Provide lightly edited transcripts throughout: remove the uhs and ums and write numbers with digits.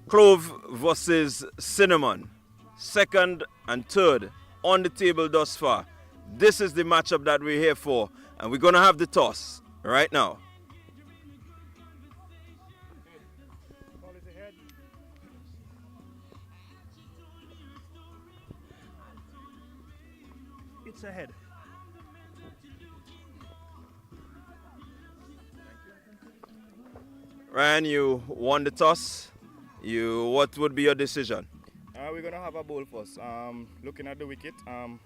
Clove versus Cinnamon. Second and third on the table thus far. This is the matchup that we're here for. And we're going to have the toss right now. It's ahead. Ryan, you won the toss. What would be your decision? We're going to have a bowl first. Looking at the wicket and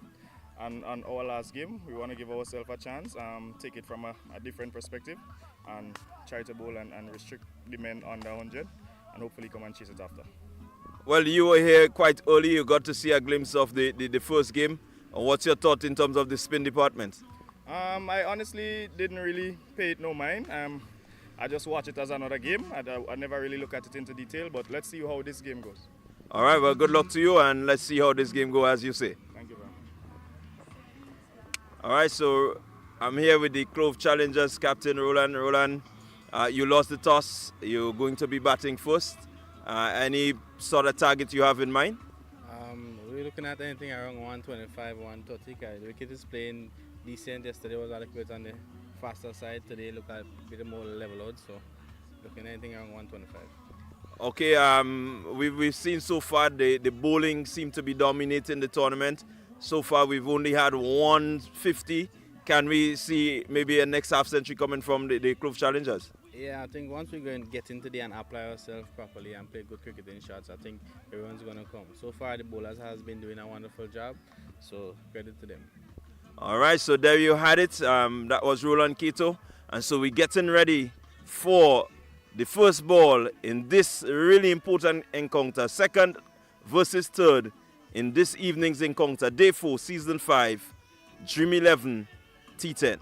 on our last game, we want to give ourselves a chance, take it from a different perspective and try to bowl and restrict the men under 100 and hopefully come and chase it after. Well, you were here quite early. You got to see a glimpse of the first game. What's your thought in terms of the spin department? I honestly didn't really pay it no mind. I just watch it as another game. I never really look at it into detail, but let's see how this game goes. All right, well, good luck to you, and let's see how this game goes, as you say. Thank you, man. All right, so I'm here with the Clove Challengers captain, Roland. Roland, you lost the toss. You're going to be batting first. Any sort of target you have in mind? We're looking at anything around 125, 130. The wicket is playing decent. Yesterday was a little bit on the faster side. Today look a bit more level out. So looking at anything around 125. Okay, we've seen so far the bowling seem to be dominating the tournament. So far we've only had 150. Can we see maybe a next half century coming from the Clove Challengers? Yeah, I think once we go and get into the and apply ourselves properly and play good cricketing shots, I think everyone's going to come. So far, the bowlers has been doing a wonderful job, so credit to them. All right, so there you had it. That was Roland Keto. And so we're getting ready for the first ball in this really important encounter. Second versus third in this evening's encounter. Day 4, Season 5, Dream 11, T10.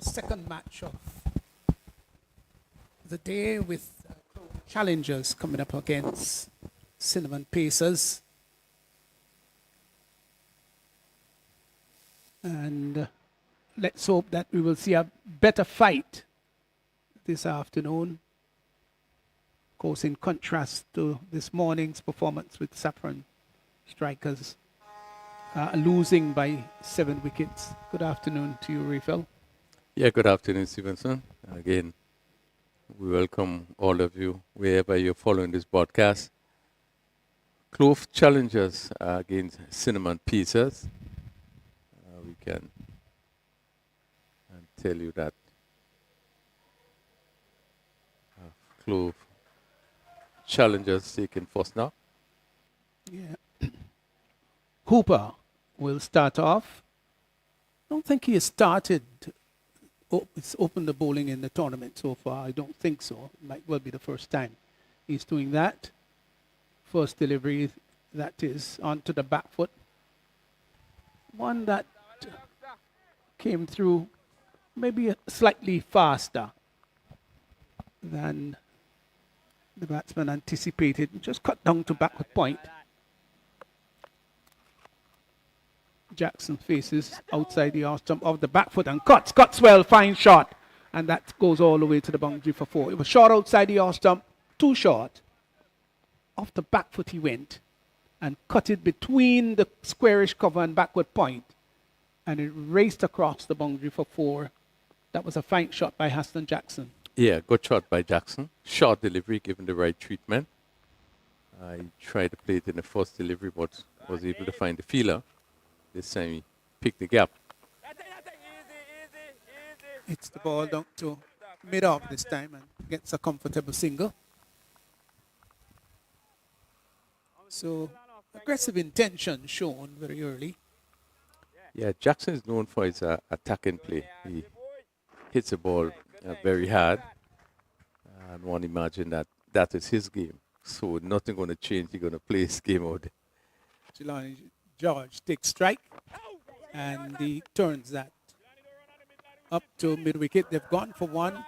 second match of the day with challengers coming up against Cinnamon Pacers. And let's hope that we will see a better fight this afternoon. Of course, in contrast to this morning's performance with Saffron Strikers losing by 7 wickets. Good afternoon to you, Rafael. Yeah, good afternoon, Stevenson. Again, we welcome all of you wherever you're following this broadcast. Clove challengers against Cinnamon Pacers. We can tell you that Clove challengers taking first now. Yeah. Hooper will start off. I don't think he has started. It's opened the bowling in the tournament so far. I don't think so. It might well be the first time he's doing that. First delivery, that is onto the back foot. One that came through maybe slightly faster than the batsman anticipated. Just cut down to backward point. Jackson faces outside the arse stump of the back foot and cuts well, fine shot. And that goes all the way to the boundary for 4. It was short outside the arse stump, too short. Off the back foot he went and cut it between the squarish cover and backward point. And it raced across the boundary for 4. That was a fine shot by Hassan Jackson. Yeah, good shot by Jackson. Short delivery, given the right treatment. I tried to play it in the first delivery, but was able to find the feeler. This time he picked the gap. Hits the ball down to mid-off this time and gets a comfortable single. So, aggressive intention shown very early. Yeah, Jackson is known for his attacking play. He hits the ball very hard. And one imagine that is his game. So nothing going to change. He's going to play his game out there. Jelani George takes strike, and he turns that up to mid-wicket. They've gone for 1.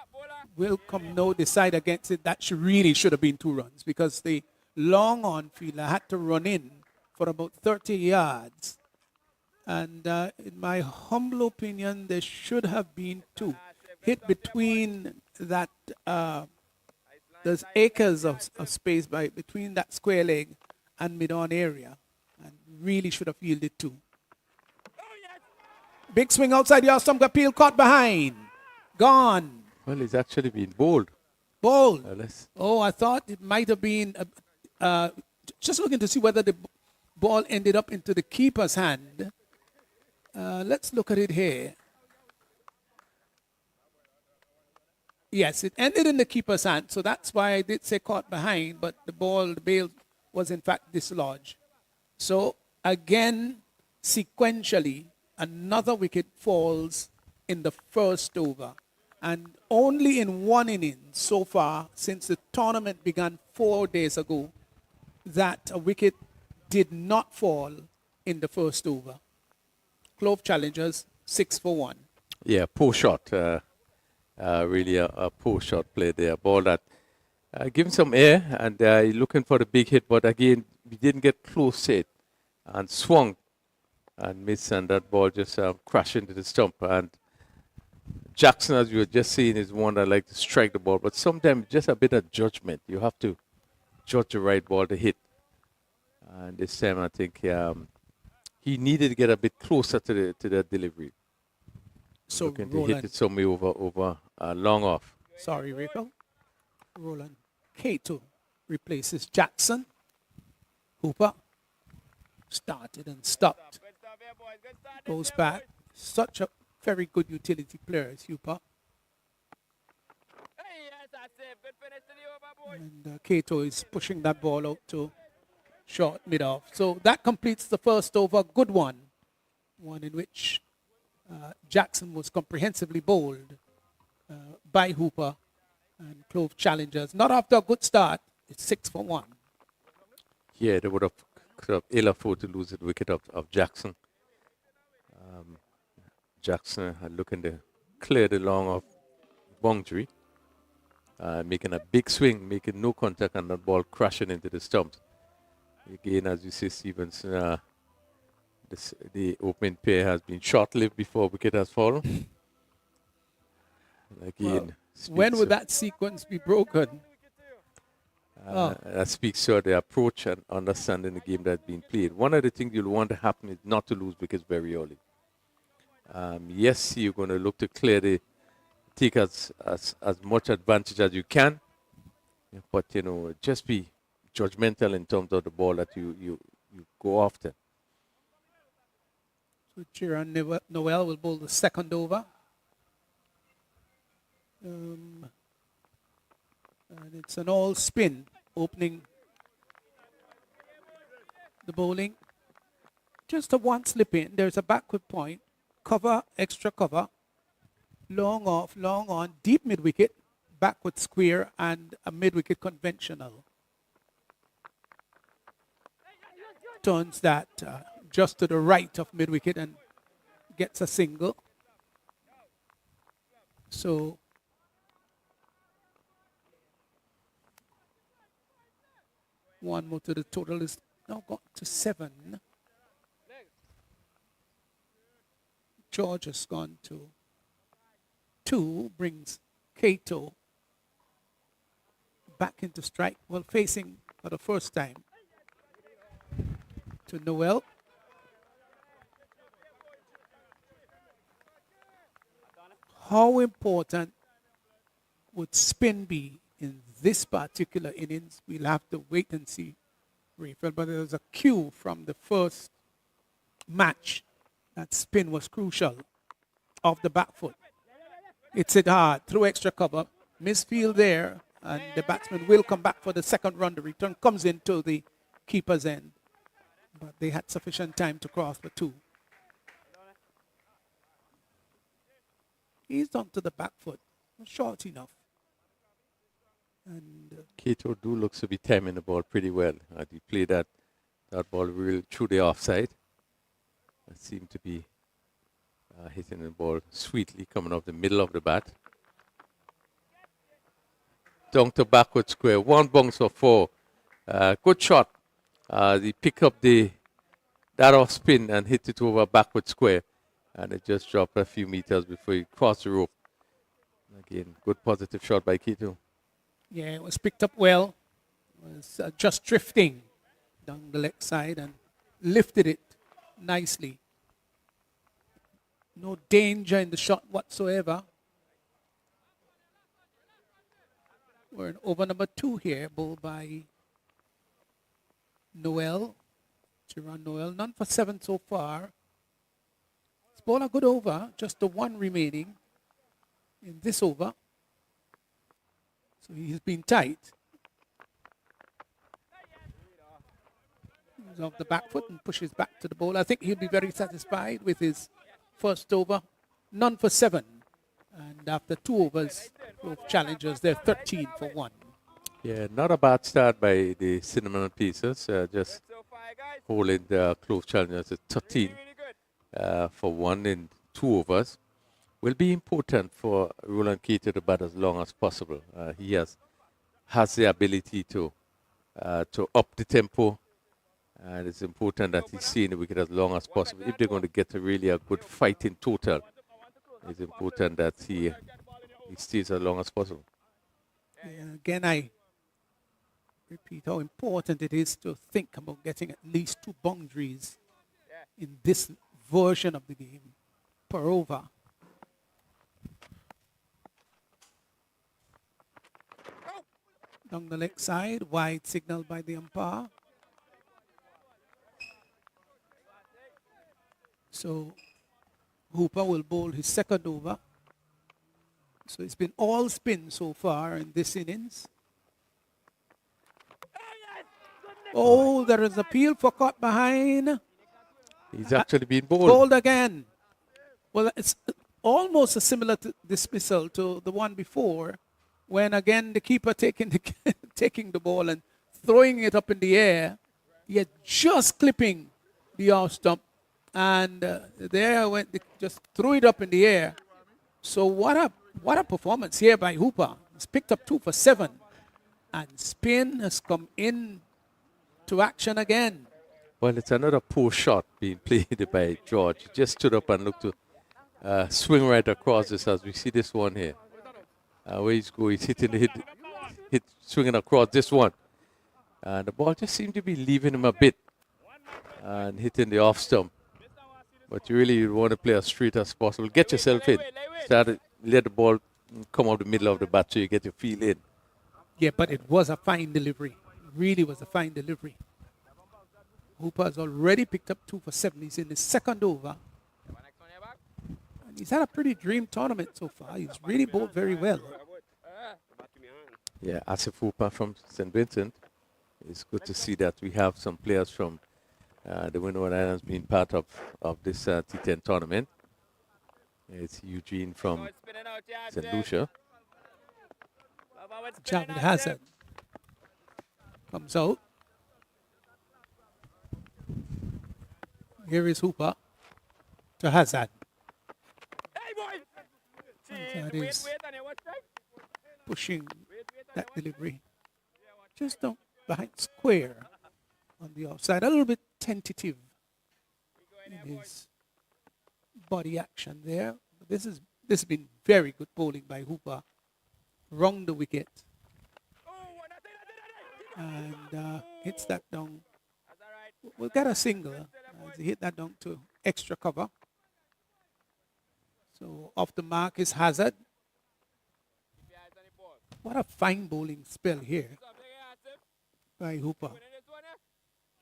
Will come no decide against it. That really should have been 2 runs because the long on fielder had to run in for about 30 yards. And in my humble opinion, there should have been 2. Hit between that, there's acres of space between that square leg and mid-on area. And really should have yielded 2. Big swing outside the stump, Gapil caught behind. Gone. Well, he's actually been bowled. Bowled. Oh, I thought it might have been just looking to see whether the ball ended up into the keeper's hand. Let's look at it here. Yes, it ended in the keeper's hand, so that's why I did say caught behind, but the bail was in fact dislodged. So again, sequentially, another wicket falls in the first over. And only in 1 inning so far, since the tournament began 4 days ago, that a wicket did not fall in the first over. Clove challengers, 6 for 1. Yeah, poor shot. Really a poor shot play there. Ball that give him some air, and looking for the big hit, but again, we didn't get close to it, and swung and missed, and that ball just crashed into the stump. And Jackson, as you were just saying, is one that like to strike the ball, but sometimes just a bit of judgment. You have to judge the right ball to hit. And this time, I think he needed to get a bit closer to the delivery. So looking to hit it somewhere over long off. Sorry, Rico. Roland Cato replaces Jackson. Hooper started and stopped. Goes back. Such a very good utility player is Hooper. And Cato is pushing that ball out to short mid-off. So that completes the first over. Good one. One in which Jackson was comprehensively bowled by Hooper and Clove challengers. Not after a good start. It's 6 for 1. Yeah, they would have could have ill afford to lose the wicket of Jackson. Jackson had looking to cleared along of boundary, making a big swing, making no contact, and that ball crashing into the stumps. Again, as you see, Stevens, the opening pair has been short-lived before wicket has fallen. Again, when would that sequence be broken? That speaks to the approach and understanding the game that's being played. One of the things you'll want to happen is not to lose wickets very early. Yes, you're going to look to take as much advantage as you can, but just be judgmental in terms of the ball that you go after. So Chiran Noel will bowl the second over. And it's an all spin opening the bowling. Just a one slip in. There's a backward point. Cover, extra cover. Long off, long on, deep mid wicket, backward square, and a mid wicket conventional. Turns that just to the right of mid wicket and gets a single. So one more to the total is now got to 7. George has gone to 2, brings Kato back into strike. Well, facing for the first time to Noel. How important would spin be in this particular innings? We'll have to wait and see, Rayfield, but there was a cue from the first match that spin was crucial off the back foot. It's hit hard through extra cover, misfield there, and the batsman will come back for the second run. The return comes into the keeper's end, but they had sufficient time to cross for 2. He's onto the back foot, short enough. And Kato looks to be timing the ball pretty well. He played that ball real through the offside. It seemed to be hitting the ball sweetly coming off the middle of the bat. Down to backward square. 1 bounce for 4. Good shot. He picked up that off spin and hit it over backward square. And it just dropped a few meters before he crossed the rope. Again, good positive shot by Kato. yeah, it was picked up well. It was just drifting down the leg side and lifted it nicely. No danger in the shot whatsoever. We're in over number 2 here, bowled by Noel. Chiran Noel, none for 7 so far. It's ball a good over, just the 1 remaining in this over. So he's been tight. He's off the back foot and pushes back to the ball. I think he'll be very satisfied with his first over. None for 7. And after 2 overs, both challengers, they're 13 for 1. Yeah, not a bad start by the Cinnamon Pacers. Just holding the Clove challengers at 13 for 1 in 2 overs. Will be important for Roland Kato to bat as long as possible. He has the ability to up the tempo, and it's important that he's seeing the wicket as long as possible. If they're going to get a good fighting total, it's important that he stays as long as possible. Yeah, again, I repeat how important it is to think about getting at least 2 boundaries in this version of the game per over. Down the leg side, wide signal by the umpire. So Hooper will bowl his second over. So it's been all spin so far in this innings. Oh, there is appeal for caught behind. He's actually been bowled. Bowled again. Well, it's almost a similar dismissal to the one before, when again the keeper taking the ball and throwing it up in the air, yet just clipping the off stump, and there went just threw it up in the air. So what a performance here by Hooper. He's picked up 2 for 7. And spin has come in to action again. Well, it's another poor shot being played by George. He just stood up and looked to swing right across this as we see this one here. Where he's going, he's hitting the hit, swinging across this one. And the ball just seemed to be leaving him a bit and hitting the off stump. But you really want to play as straight as possible. Get yourself in. Let the ball come out the middle of the bat so you get your feel in. Yeah, but it was a fine delivery. Really was a fine delivery. Hooper has already picked up 2 for 7. He's in the second over. And he's had a pretty dream tournament so far. He's really bowled very well. Yeah, Asif Hooper from St. Vincent. It's good to see that we have some players from the Windward Islands being part of this T10 tournament. It's Eugene from St. Lucia. Javed Hazard comes out. Here is Hooper to Hazard. Hazard is pushing that delivery just down behind square on the offside. A little bit tentative in his body action there. But this has been very good bowling by Hooper. Wrong the wicket. And hits that down. We'll get a single as he hit that down to extra cover. So off the mark is Hazard. What a fine bowling spell here by Hooper.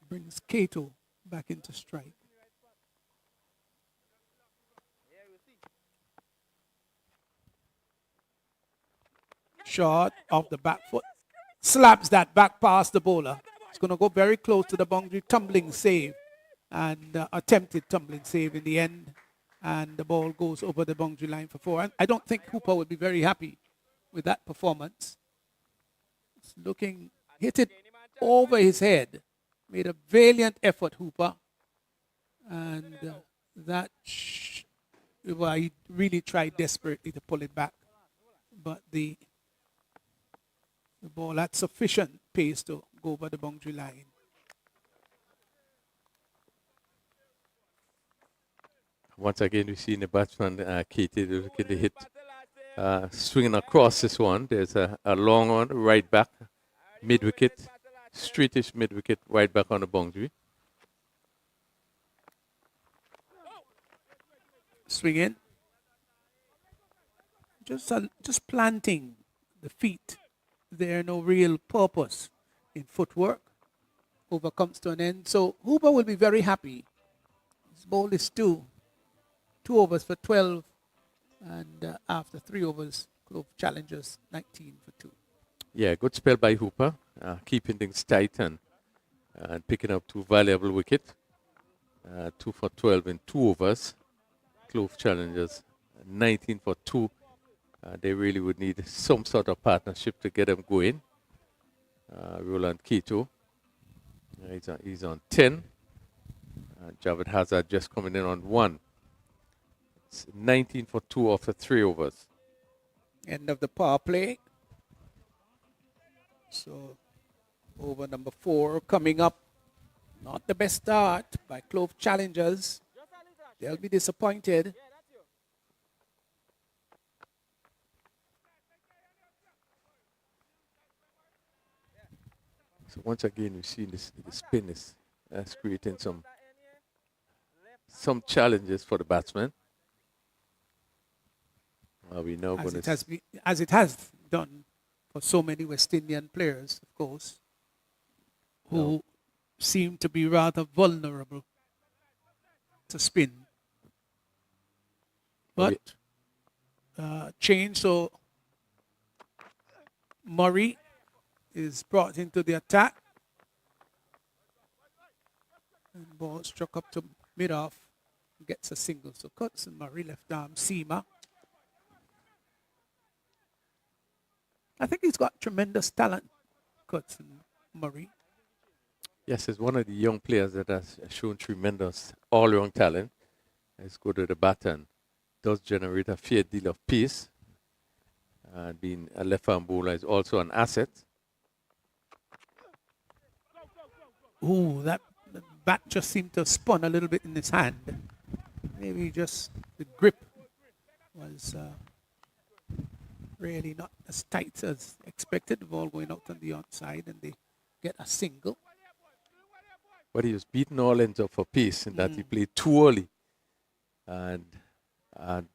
Brings Kato back into strike. Shot off the back foot. Slaps that back past the bowler. It's going to go very close to the boundary. Tumbling save. And attempted tumbling save in the end. And the ball goes over the boundary line for 4. And I don't think Hooper would be very happy with that performance. It's looking, hit it over his head. Made a valiant effort, Hooper. And well, he really tried desperately to pull it back. But the ball had sufficient pace to go over the boundary line. Once again, we've seen the batsman, Katie, look at the hit. Swinging across this one. There's a long one, right back, mid-wicket. Straightish mid-wicket, right back on the boundary. Swing in. Just planting the feet. There no real purpose in footwork. Over comes to an end. So Hooper will be very happy. His ball is 2 overs for 12. And after 3 overs, Clove challenges 19 for 2. Yeah, good spell by Hooper. Keeping things tight and picking up 2 valuable wickets. 2 for 12 in 2 overs. Clove challenges 19 for 2. They really would need some sort of partnership to get them going. Roland Keto, he's on 10. Javed Hazard just coming in on 1. It's 19 for 2 after 3 overs. End of the power play. So over number 4 coming up. Not the best start by Clove challengers. They'll be disappointed. So once again, we've seen the spin is creating some challenges for the batsman. We know as it has done for so many West Indian players, of course, who seem to be rather vulnerable to spin. But change, so Murray is brought into the attack. And ball struck up to mid-off. Gets a single. So cuts and Murray left arm seamer. I think he's got tremendous talent, Cuts and Murray. Yes, he's one of the young players that has shown tremendous all-round talent. He's good at the bat and does generate a fair deal of pace. And being a left-arm bowler is also an asset. Ooh, that the bat just seemed to spun a little bit in his hand. Maybe just the grip was really not as tight as expected. The ball going out on the outside and they get a single. But he was beaten all ends up for pace in that he played too early. And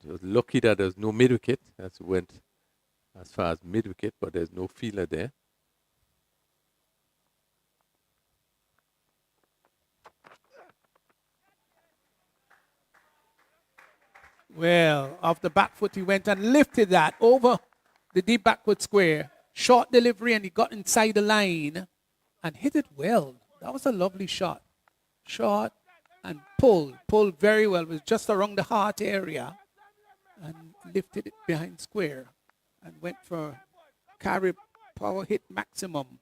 was lucky that there was no mid-wicket as he went as far as mid-wicket, but there's no fielder there. Well, off the back foot, he went and lifted that over the deep backward square. Short delivery, and he got inside the line and hit it well. That was a lovely shot. Shot and pulled very well. It was just around the heart area and lifted it behind square and went for carry power hit maximum.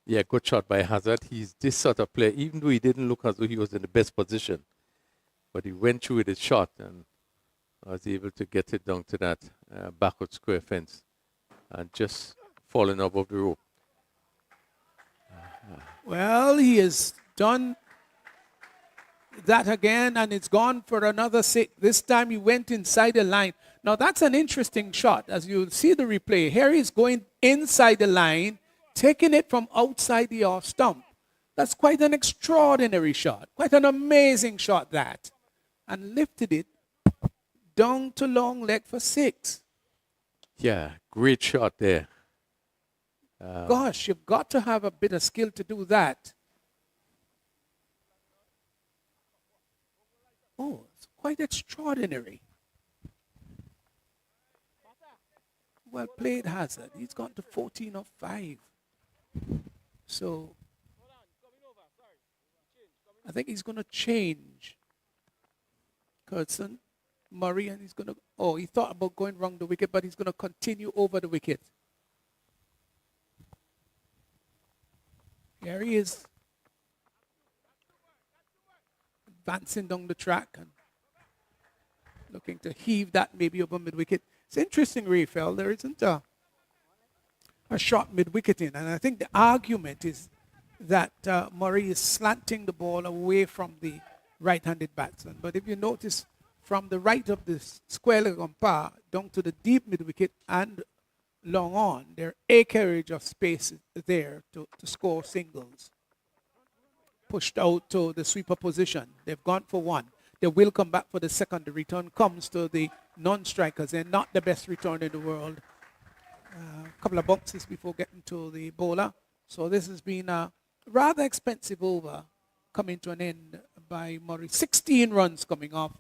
Yeah, good shot by Hazard. He's this sort of player, even though he didn't look as though he was in the best position. But he went through with his shot and was able to get it down to that backward square fence and just falling above the rope. Well, he has done that again, and it's gone for another 6. This time he went inside the line. Now, that's an interesting shot. As you'll see the replay, here he's going inside the line, taking it from outside the off stump. That's quite an extraordinary shot, quite an amazing shot that. And lifted it down to long leg for 6. Yeah, great shot there. Gosh, you've got to have a bit of skill to do that. Oh, it's quite extraordinary. Well played, Hazard. He's gone to 14 of 5. So, I think he's going to change. Curtson, Murray, and he's going to, he thought about going round the wicket, but he's going to continue over the wicket. Here he is, advancing down the track and looking to heave that maybe over mid-wicket. It's interesting, Rafael, there isn't a shot mid-wicket in, and I think the argument is that Murray is slanting the ball away from the right-handed batsman. But if you notice, from the right of the square leg umpire down to the deep mid-wicket and long on, there acreage of space there to score singles. Pushed out to the sweeper position. They've gone for 1. They will come back for the second. The return comes to the non-strikers. They're not the best return in the world. A couple of bounces before getting to the bowler. So this has been a rather expensive over coming to an end by Murray. 16 runs coming off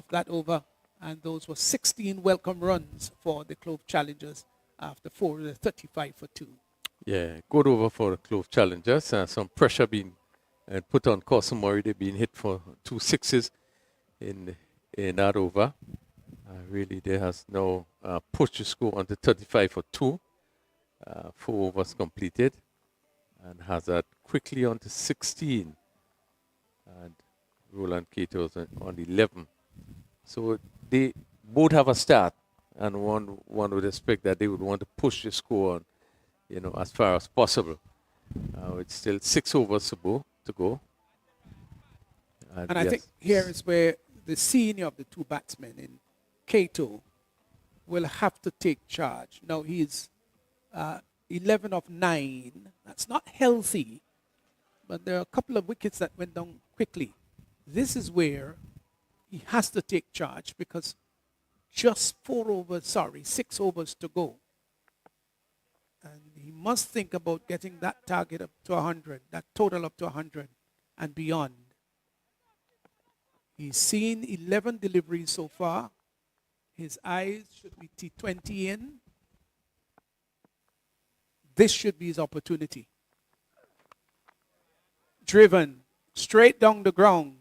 that over, and those were 16 welcome runs for the Clove Challengers after 35 for 2. Yeah, good over for the Clove Challengers. Some pressure being put on Corson Murray. They've been hit for 2 sixes in that over. Really, they has now pushed the score on to 35 for 2. 4 overs completed, and Hazard quickly on to 16. And Roland Keato on 11. So they both have a start, and one would expect that they would want to push the score on, as far as possible. It's still 6 overs to go. And I think here is where the senior of the 2 batsmen in Keato will have to take charge. Now he's 11 of 9. That's not healthy, but there are a couple of wickets that went down quickly. This is where he has to take charge because just 6 overs to go. And he must think about getting that target up to 100, that total up to 100 and beyond. He's seen 11 deliveries so far. His eyes should be T20 in. This should be his opportunity. Driven straight down the ground.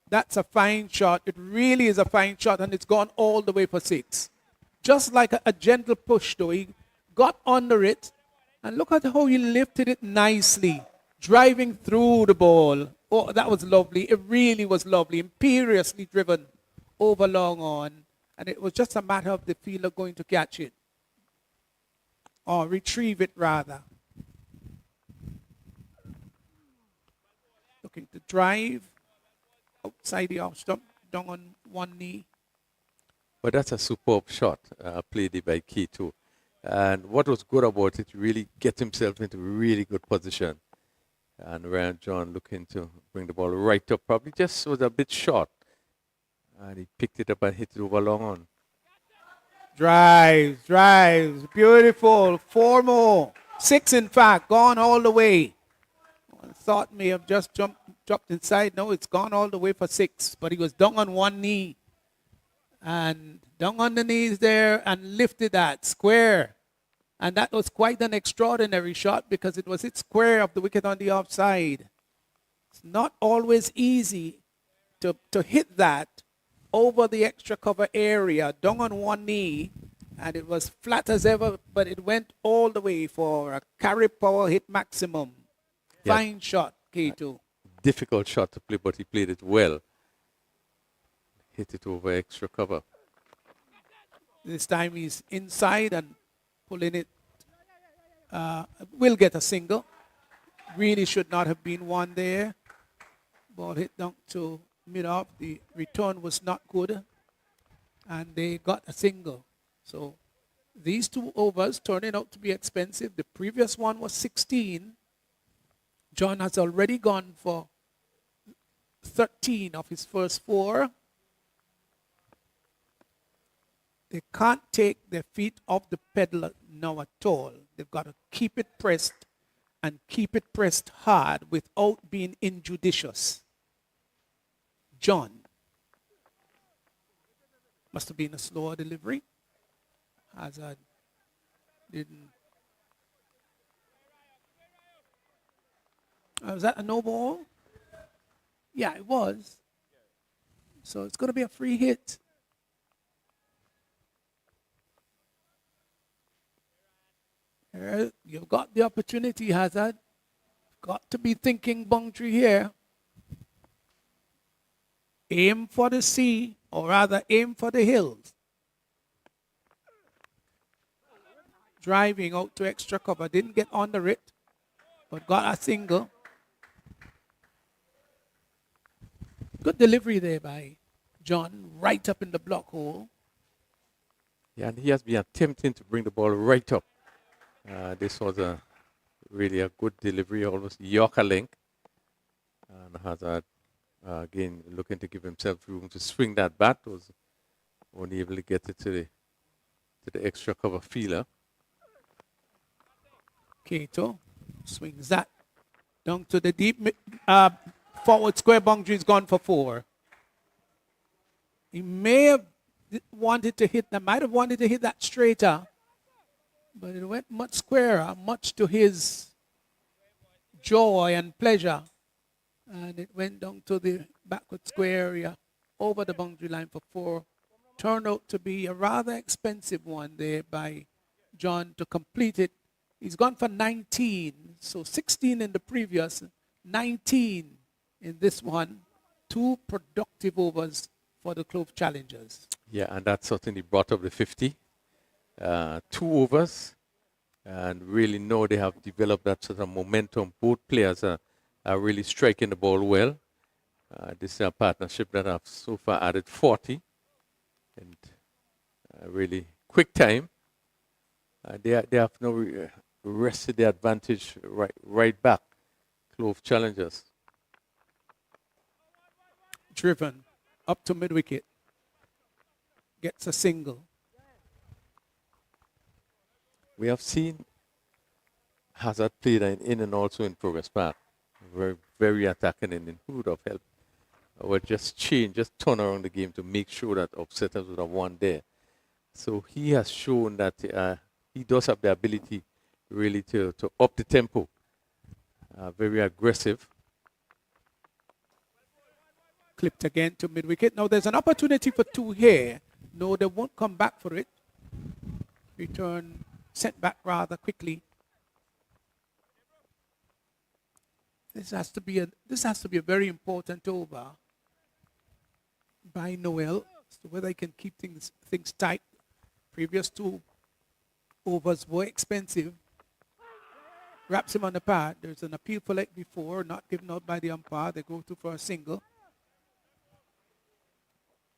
That's a fine shot. It really is a fine shot, and it's gone all the way for 6. Just like a gentle push, though. He got under it, and look at how he lifted it nicely, driving through the ball. Oh, that was lovely. It really was lovely. Imperiously driven over long on, and it was just a matter of the fielder going to catch it, or retrieve it rather. Looking to drive outside the off stump, down on one knee. But that's a superb shot played by Keto. And what was good about it, really get himself into really good position. And Ryan John looking to bring the ball right up, probably just was a bit short. And he picked it up and hit it over long on. Drives, beautiful. 4 more. 6 in fact, gone all the way. I thought may have just dropped inside. No, it's gone all the way for 6, but he was down on one knee. And down on the knees there and lifted that square. And that was quite an extraordinary shot because it was hit square of the wicket on the offside. It's not always easy to hit that over the extra cover area, down on one knee, and it was flat as ever, but it went all the way for a carry power hit maximum. Yeah. Fine shot, K2. Difficult shot to play, but he played it well. Hit it over extra cover. This time he's inside and pulling it. Will get a single. Really should not have been one there. Ball hit down to mid-off. The return was not good. And they got a single. So these 2 overs turning out to be expensive. The previous one was 16. John has already gone for 13 of his first 4. They can't take their feet off the pedal now at all. They've got to keep it pressed and keep it pressed hard without being injudicious. John. Must have been a slower delivery. Hazard didn't. Was that a no ball? Yeah, it was. So it's going to be a free hit. You've got the opportunity, Hazard. Got to be thinking boundary here. Aim for the sea, or rather aim for the hills. Driving out to extra cover. Didn't get under it, but got a single. Good delivery there by John, right up in the block hole. Yeah, and he has been attempting to bring the ball right up. This was really a good delivery, almost Yorker length. And Hazard, again, looking to give himself room to swing that bat, was only able to get it to the extra cover fielder. Kato swings that down to the deep forward square boundary. Is gone for 4. He may have wanted to hit that, might have wanted to hit that straighter, but it went much squarer, much to his joy and pleasure. And it went down to the backward square area, over the boundary line for 4. Turned out to be a rather expensive one there by John to complete it. He's gone for 19, so 16 in the previous, 19 in this one. 2 productive overs for the Clove challengers. Yeah, and that certainly brought up the 50. 2 overs, and really know they have developed that sort of momentum. Both players are really striking the ball well. This is a partnership that have so far added 40, and really quick time. They have now wrested the advantage right back. Clove challengers. Driven up to mid-wicket. Gets a single. We have seen Hazard played in and also in progress path. Very, very attacking, and who would have helped? Or just turn around the game to make sure that upsetters would have won there. So he has shown that he does have the ability really to up the tempo. Very aggressive. Clipped again to mid-wicket. Now there's an opportunity for 2 here. No, they won't come back for it. Return sent back rather quickly. This has to be a very important over by Noel. as to whether he can keep things tight. Previous 2 overs were expensive. Wraps him on the pad. There's an appeal for leg before, not given out by the umpire. They go for a single.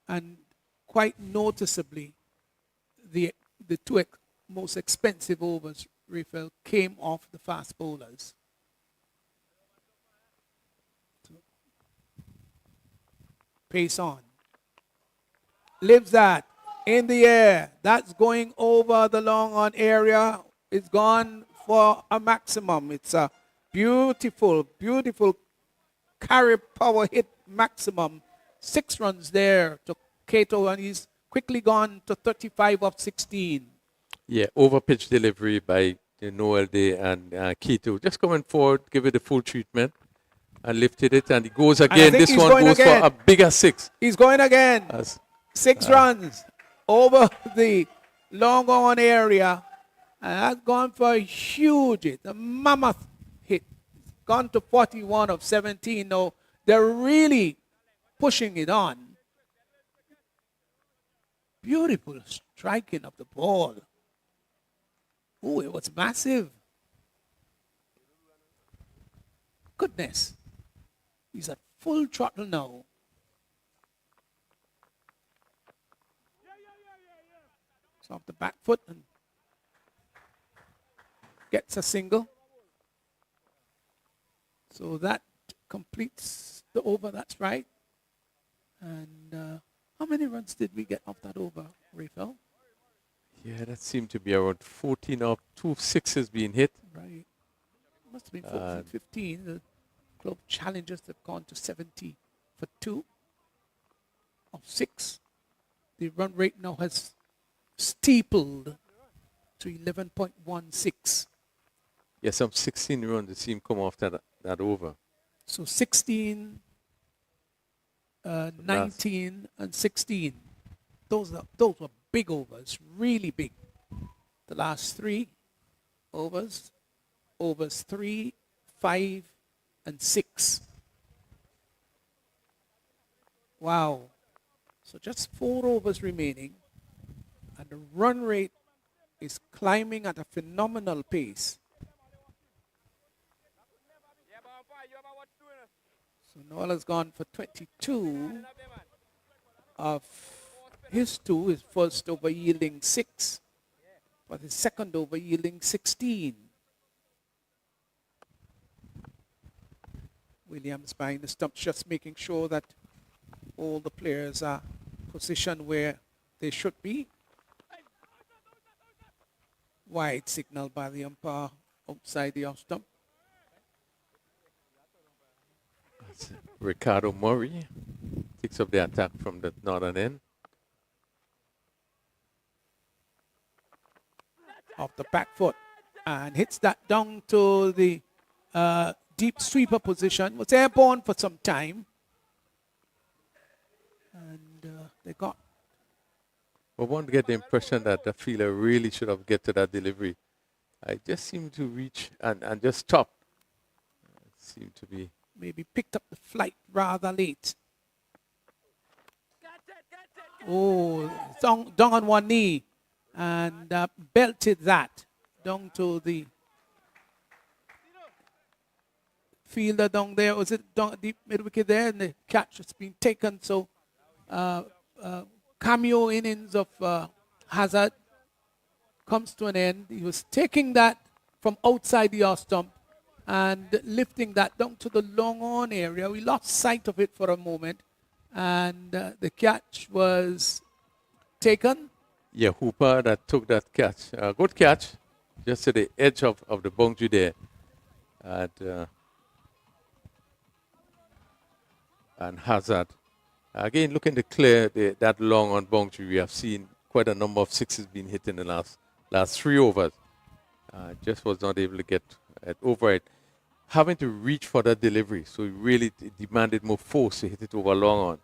And quite noticeably, the 2 most expensive overs, Raphael, came off the fast bowlers. So, pace on. Lives that in the air. That's going over the long on area. It's gone for a maximum. It's a beautiful, beautiful carry power hit maximum. 6 runs there to Cato, and he's quickly gone to 35 of 16. Yeah, over pitch delivery by Noel Day and Keto. Just coming forward, give it the full treatment, and lifted it, and he goes again. This one goes for a bigger 6. He's going again. 6 runs over the long on area, and that's gone for a huge hit, a mammoth hit. Gone to 41 of 17. Now, they're really pushing it on. Beautiful striking of the ball. Oh, it was massive. Goodness. He's at full throttle now. It's off the back foot and gets a single. So that completes the over, that's right. And how many runs did we get off that over, Raphael? Yeah, that seemed to be around 14 of 2 6s being hit. Right. Must have been 14, 15. The Clove challengers have gone to 70 for 2 of 6. The run rate now has steepled to 11.16. Yeah, some 16 runs it seemed come off that over. So 16, 19, and 16. Those were big overs, really big. The last 3 overs 3, 5, and 6. Wow. So just 4 overs remaining, and the run rate is climbing at a phenomenal pace. So Noel has gone for 22 of his 2, his first over yielding 6, but his second over yielding 16. Williams behind the stumps, just making sure that all the players are positioned where they should be. Wide signal by the umpire outside the off stump. Ricardo Murray takes up the attack from the northern end. Off the back foot and hits that down to the deep sweeper position. Was airborne for some time. And they got. But one get the impression that the fielder really should have get to that delivery. I just seemed to reach and just stop. It seemed to be. Maybe picked up the flight rather late. Oh, down on one knee and belted that down to the fielder down there. Was it down deep mid wicket there? And the catch has been taken. So cameo innings of Hazard comes to an end. He was taking that from outside the off stump and lifting that down to the long on area. We lost sight of it for a moment, and the catch was taken. Yeah, Hooper that took that catch. Good catch, just to the edge of the boundary there. And Hazard. Again, looking to clear that long on boundary, we have seen quite a number of 6s being hit in the last 3 overs. Just was not able to get over it. Having to reach for that delivery, so he really demanded more force to hit it over long on.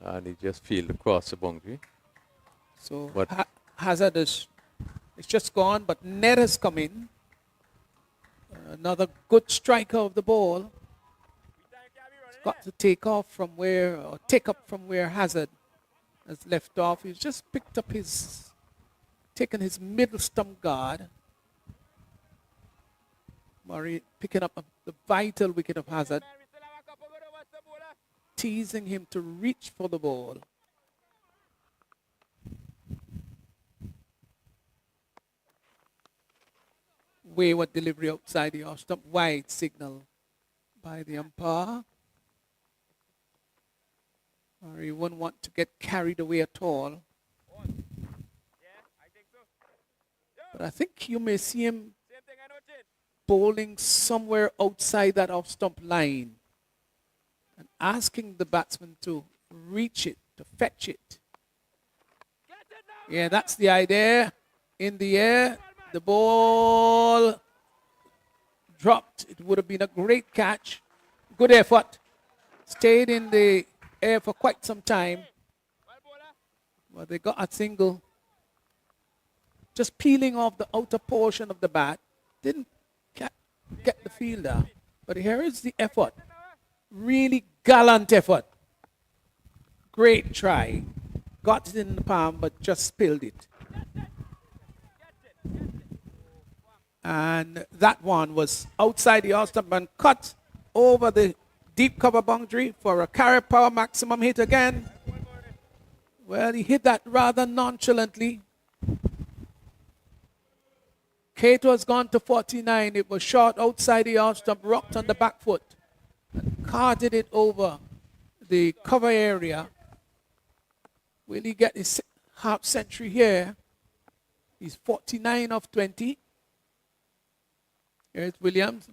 And he just failed across the boundary. So Hazard is just gone, but Ned has come in. Another good striker of the ball. Got to take off from where, or take up from where Hazard has left off. He's just picked up taken his middle stump guard. Murray picking up the vital wicket of Hazard, teasing him to reach for the ball. Wayward delivery outside the off stump, wide signal by the umpire. Murray wouldn't want to get carried away at all. But I think you may see him bowling somewhere outside that off stump line and asking the batsman to reach it, to fetch it. Yeah, that's the idea. In the air, the ball dropped. It would have been a great catch. Good effort. Stayed in the air for quite some time. Well, they got a single. Just peeling off the outer portion of the bat. Didn't get the fielder. But here is the effort. Really gallant effort. Great try. Got it in the palm, but just spilled it. And that one was outside the off stump and cut over the deep cover boundary for a carry power maximum hit again. Well, he hit that rather nonchalantly. Cato has gone to 49. It was short outside the off stump, rocked on the back foot, and carted it over the cover area. Will he get his half century here? He's 49 of 20. Here's Williams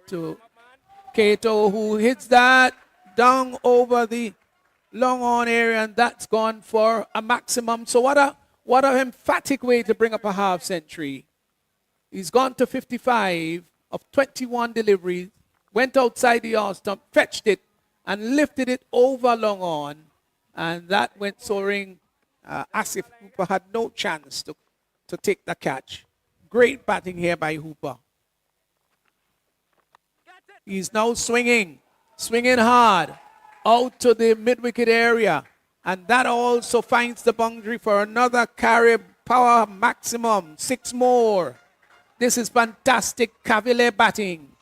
to Cato, who hits that down over the long on area, and that's gone for a maximum. So what a emphatic way to bring up a half century. He's gone to 55 of 21 deliveries, went outside the off stump, fetched it, and lifted it over long on, and that went soaring as if Hooper had no chance to take the catch. Great batting here by Hooper. He's now swinging hard out to the mid-wicket area. And that also finds the boundary for another carry power maximum. 6 more. This is fantastic Cavalier batting.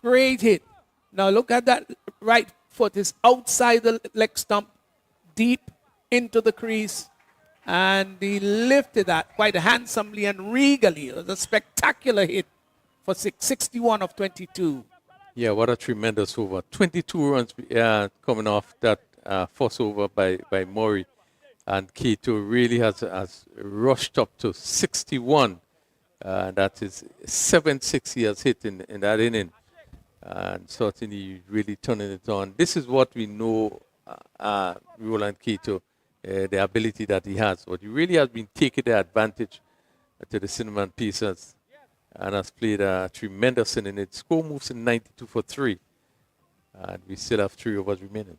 Great hit. Now look at that right foot is outside the leg stump, deep into the crease. And he lifted that quite handsomely and regally. It was a spectacular hit for 61 of 22. Yeah, what a tremendous over. 22 runs coming off that force over by Murray. And Cato really has rushed up to 61. That is 7-6 he has hit in that inning. And certainly really turning it on. This is what we know Roland Cato, the ability that he has. But he really has been taking the advantage to the cinnamon pieces. And has played a tremendous inning. Its score moves in 92 for 3. And we still have 3 overs remaining.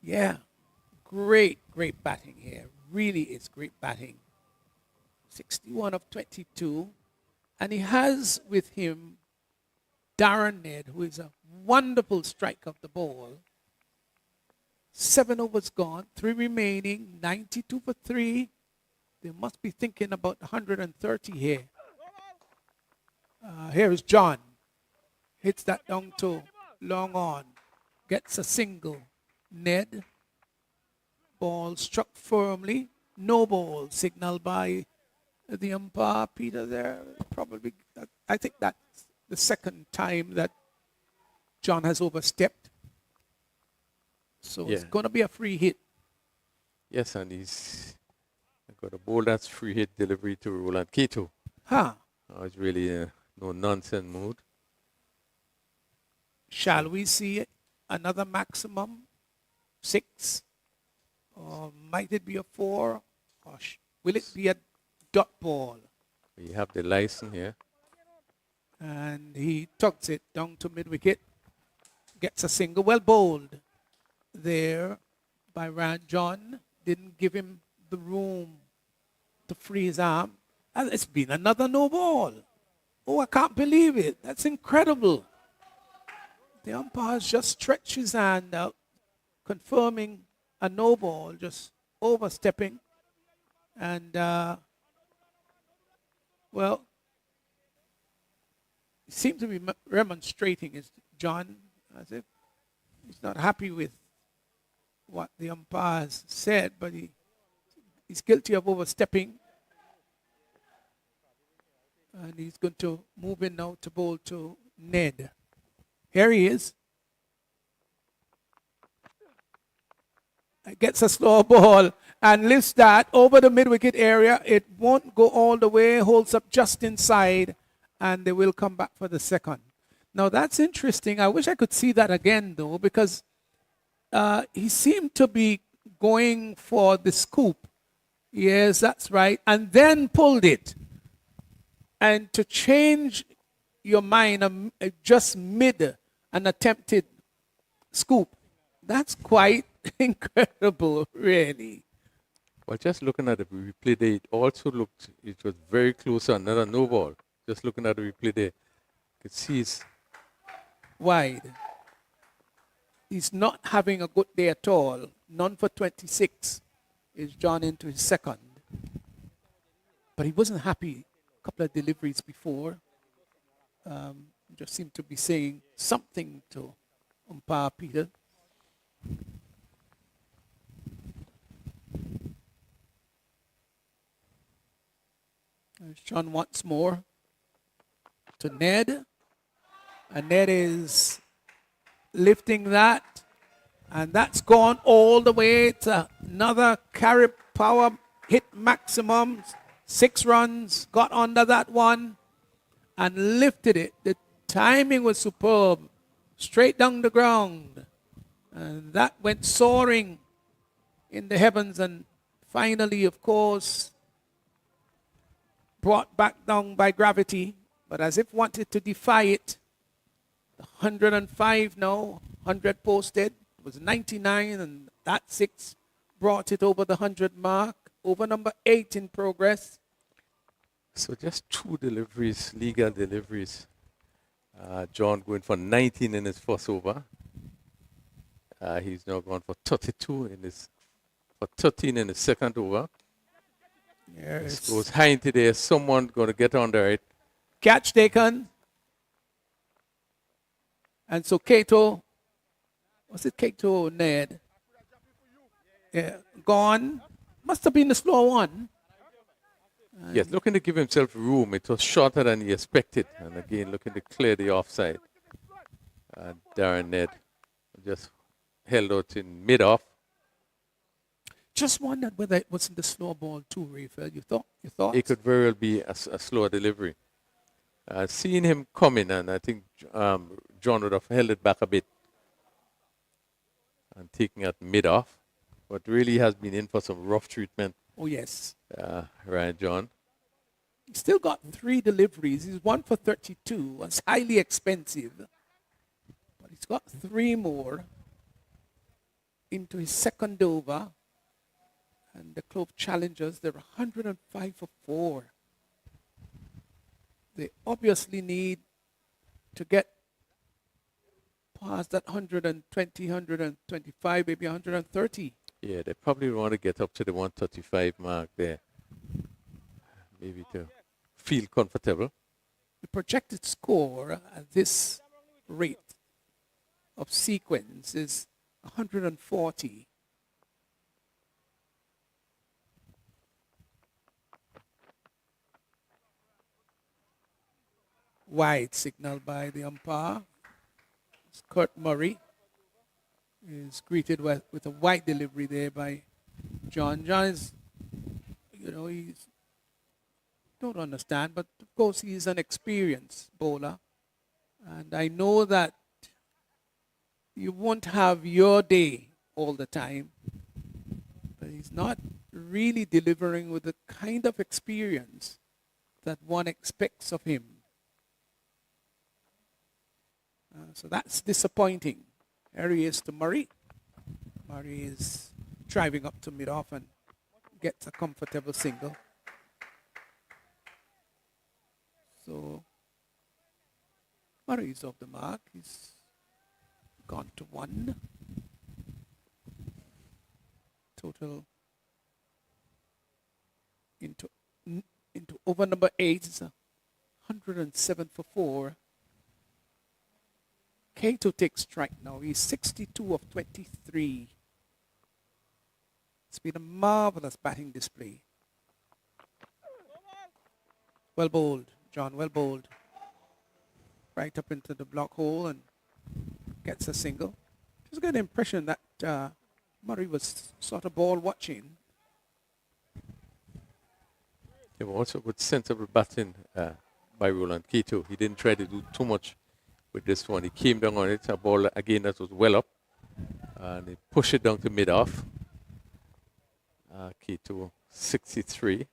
Yeah. Great batting here. Really is great batting. 61 of 22. And he has with him Darren Ned, who is a wonderful strike of the ball. 7 overs gone, 3 remaining, 92 for 3. They must be thinking about 130 here. Here is John. Hits that down to long on. Gets a single. Ned. Ball struck firmly. No ball. Signaled by the umpire. Peter there. Probably, I think that's the second time that John has overstepped. So It's going to be a free hit. Yes, and he's got a ball that's free hit delivery to Roland Cato. It's really no nonsense mood. Shall we see another maximum? 6? Or might it be a 4? Or will it be a dot ball? We have the license here. And he tugs it down to mid-wicket. Gets a single. Well bowled there by Ryan John. Didn't give him the room to free his arm. And it's been another no ball. Oh, I can't believe it. That's incredible. The umpire just stretched his hand out, confirming a no ball, just overstepping. And, well, he seemed to be remonstrating, is John, as if he's not happy with what the umpires said, but he's guilty of overstepping. And he's going to move in now to bowl to Ned. Here he is. Gets a slow ball and lifts that over the mid-wicket area. It won't go all the way, holds up just inside, and they will come back for the second. Now, that's interesting. I wish I could see that again, though, because he seemed to be going for the scoop. Yes, that's right. And then pulled it. And to change your mind just mid an attempted scoop, that's quite incredible, really. Well, just looking at the replay there, it also looked, it was very close on another no ball. Just looking at the replay there, you could see it's wide. He's not having a good day at all. None for 26 is John into his second. But he wasn't happy a couple of deliveries before. Just seemed to be saying something to umpire Peter. There's John once more to Ned. And Ned is lifting that. And that's gone all the way to another carry power hit maximum. 6 runs, got under that one and lifted it. The timing was superb. Straight down the ground. And that went soaring in the heavens and finally, of course, brought back down by gravity, but as if wanted to defy it. 105 now, 100 posted. It was 99, and that 6 brought it over the 100 mark, over number 8 in progress. so just 2 deliveries, legal deliveries. John going for 19 in his first over. He's now gone for 32 in his, for 13 in his second over. Yes. Goes high into there. Someone going to get under it. Catch taken. And so Cato, was it Cato or Ned? Yeah, gone. Must have been the slow one. Yes, looking to give himself room. It was shorter than he expected. And again, looking to clear the offside. Darren Ned just held out in mid-off. Just wondered whether it wasn't the slow ball too, Raphael. You thought? It could very well be a slower delivery. Seeing him coming, and I think John would have held it back a bit and taking it mid-off. But really has been in for some rough treatment. Oh, yes. Ryan John. He's still got 3 deliveries. He's 1 for 32. It's highly expensive. But he's got 3 more into his second over. And the Clove challengers, they're 105 for 4. They obviously need to get past that 120, 125, maybe 130. Yeah, they probably want to get up to the 135 mark there. Maybe to feel comfortable. The projected score at this rate of sequence is 140. Wide signal by the umpire. Kurt Murray is greeted with a wide delivery there by John. John is, he's don't understand, but of course he's an experienced bowler. And I know that you won't have your day all the time, but he's not really delivering with the kind of experience that one expects of him. So that's disappointing. There he is to Murray. Murray is driving up to mid-off and gets a comfortable single. So Murray's off the mark. He's gone to 1. Total into over number 8 is 107 for 4. Cato takes strike now. He's 62 of 23. It's been a marvelous batting display. Well bowled, John, well bowled. Right up into the block hole and gets a single. Just got an impression that Murray was sort of ball watching. Yeah, but also with sensible batting by Roland Cato. He didn't try to do too much with this one. He came down on it, a ball again that was well up, and he pushed it down to mid-off. Cato 63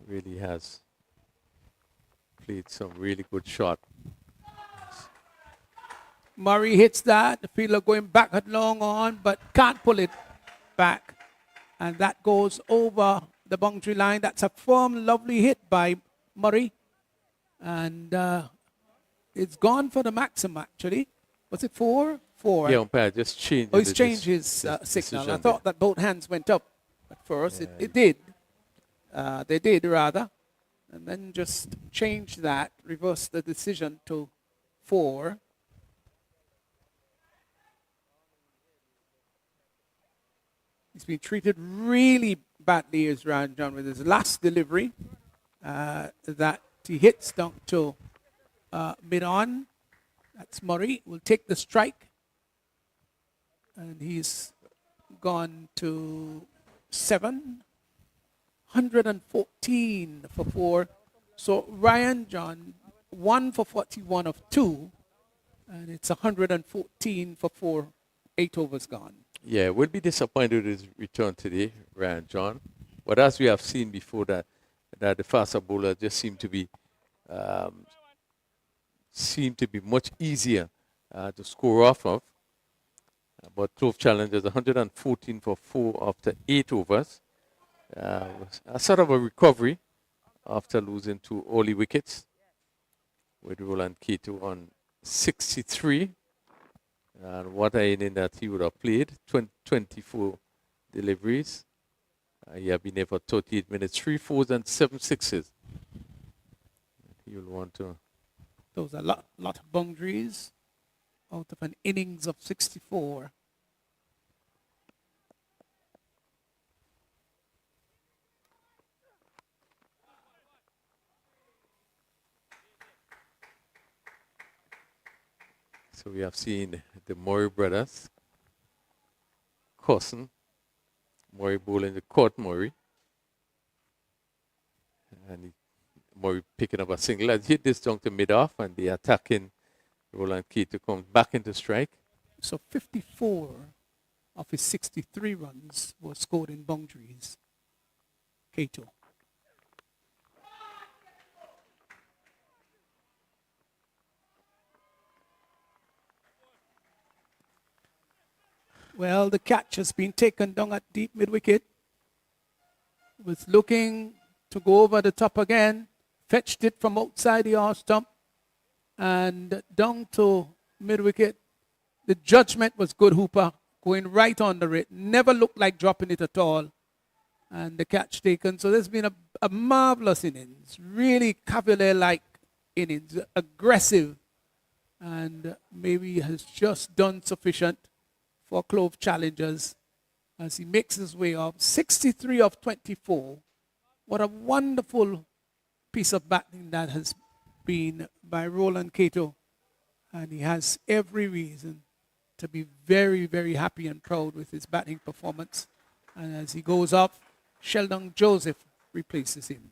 really has played some really good shot. Murray hits that. The fielder going back at long on, but can't pull it back. And that goes over the boundary line. That's a firm, lovely hit by Murray. And it's gone for the maximum, actually. Was it 4? 4. Yeah, umpire just changed. Oh, he's changed his signal. I thought that both hands went up at first. Yeah, it did. They did, rather. And then just changed that, reversed the decision to 4. He's been treated really badly, as Ryan John, with his last delivery that he hits down to mid-on. That's Murray. Will take the strike. And he's gone to 7. 114 for 4. So Ryan John, 1 for 41 of 2. And it's 114 for 4. 8 overs gone. Yeah, we'll be disappointed with his return today, Ryan John. But as we have seen before, that the faster bowler just seemed to be much easier to score off of. But Clove challenges 114 for 4 after 8 overs. A sort of a recovery after losing 2 early wickets, with Roland Cato on 63. And what an inning that he would have played, 24 deliveries. He has been there for 38 minutes, 3 fours and 7 sixes. He will want to. Those are a lot of boundaries out of an innings of 64. So we have seen the Murray brothers, cousin, Murray bowling the court Murray. And Murray picking up a single. Has hit this down to mid-off, and the attacking Roland Cato comes back into strike. So 54 of his 63 runs were scored in boundaries. Cato. Well, the catch has been taken down at deep mid-wicket. Was looking to go over the top again. Fetched it from outside the arse stump. And down to mid-wicket. The judgment was good, Hooper. Going right under it. Never looked like dropping it at all. And the catch taken. So there's been a marvelous innings. Really Cavalier-like innings. Aggressive. And maybe has just done sufficient for Clove challengers as he makes his way up. 63 of 24. What a wonderful piece of batting that has been by Roland Cato. And he has every reason to be very, very happy and proud with his batting performance. And as he goes off, Sheldon Joseph replaces him.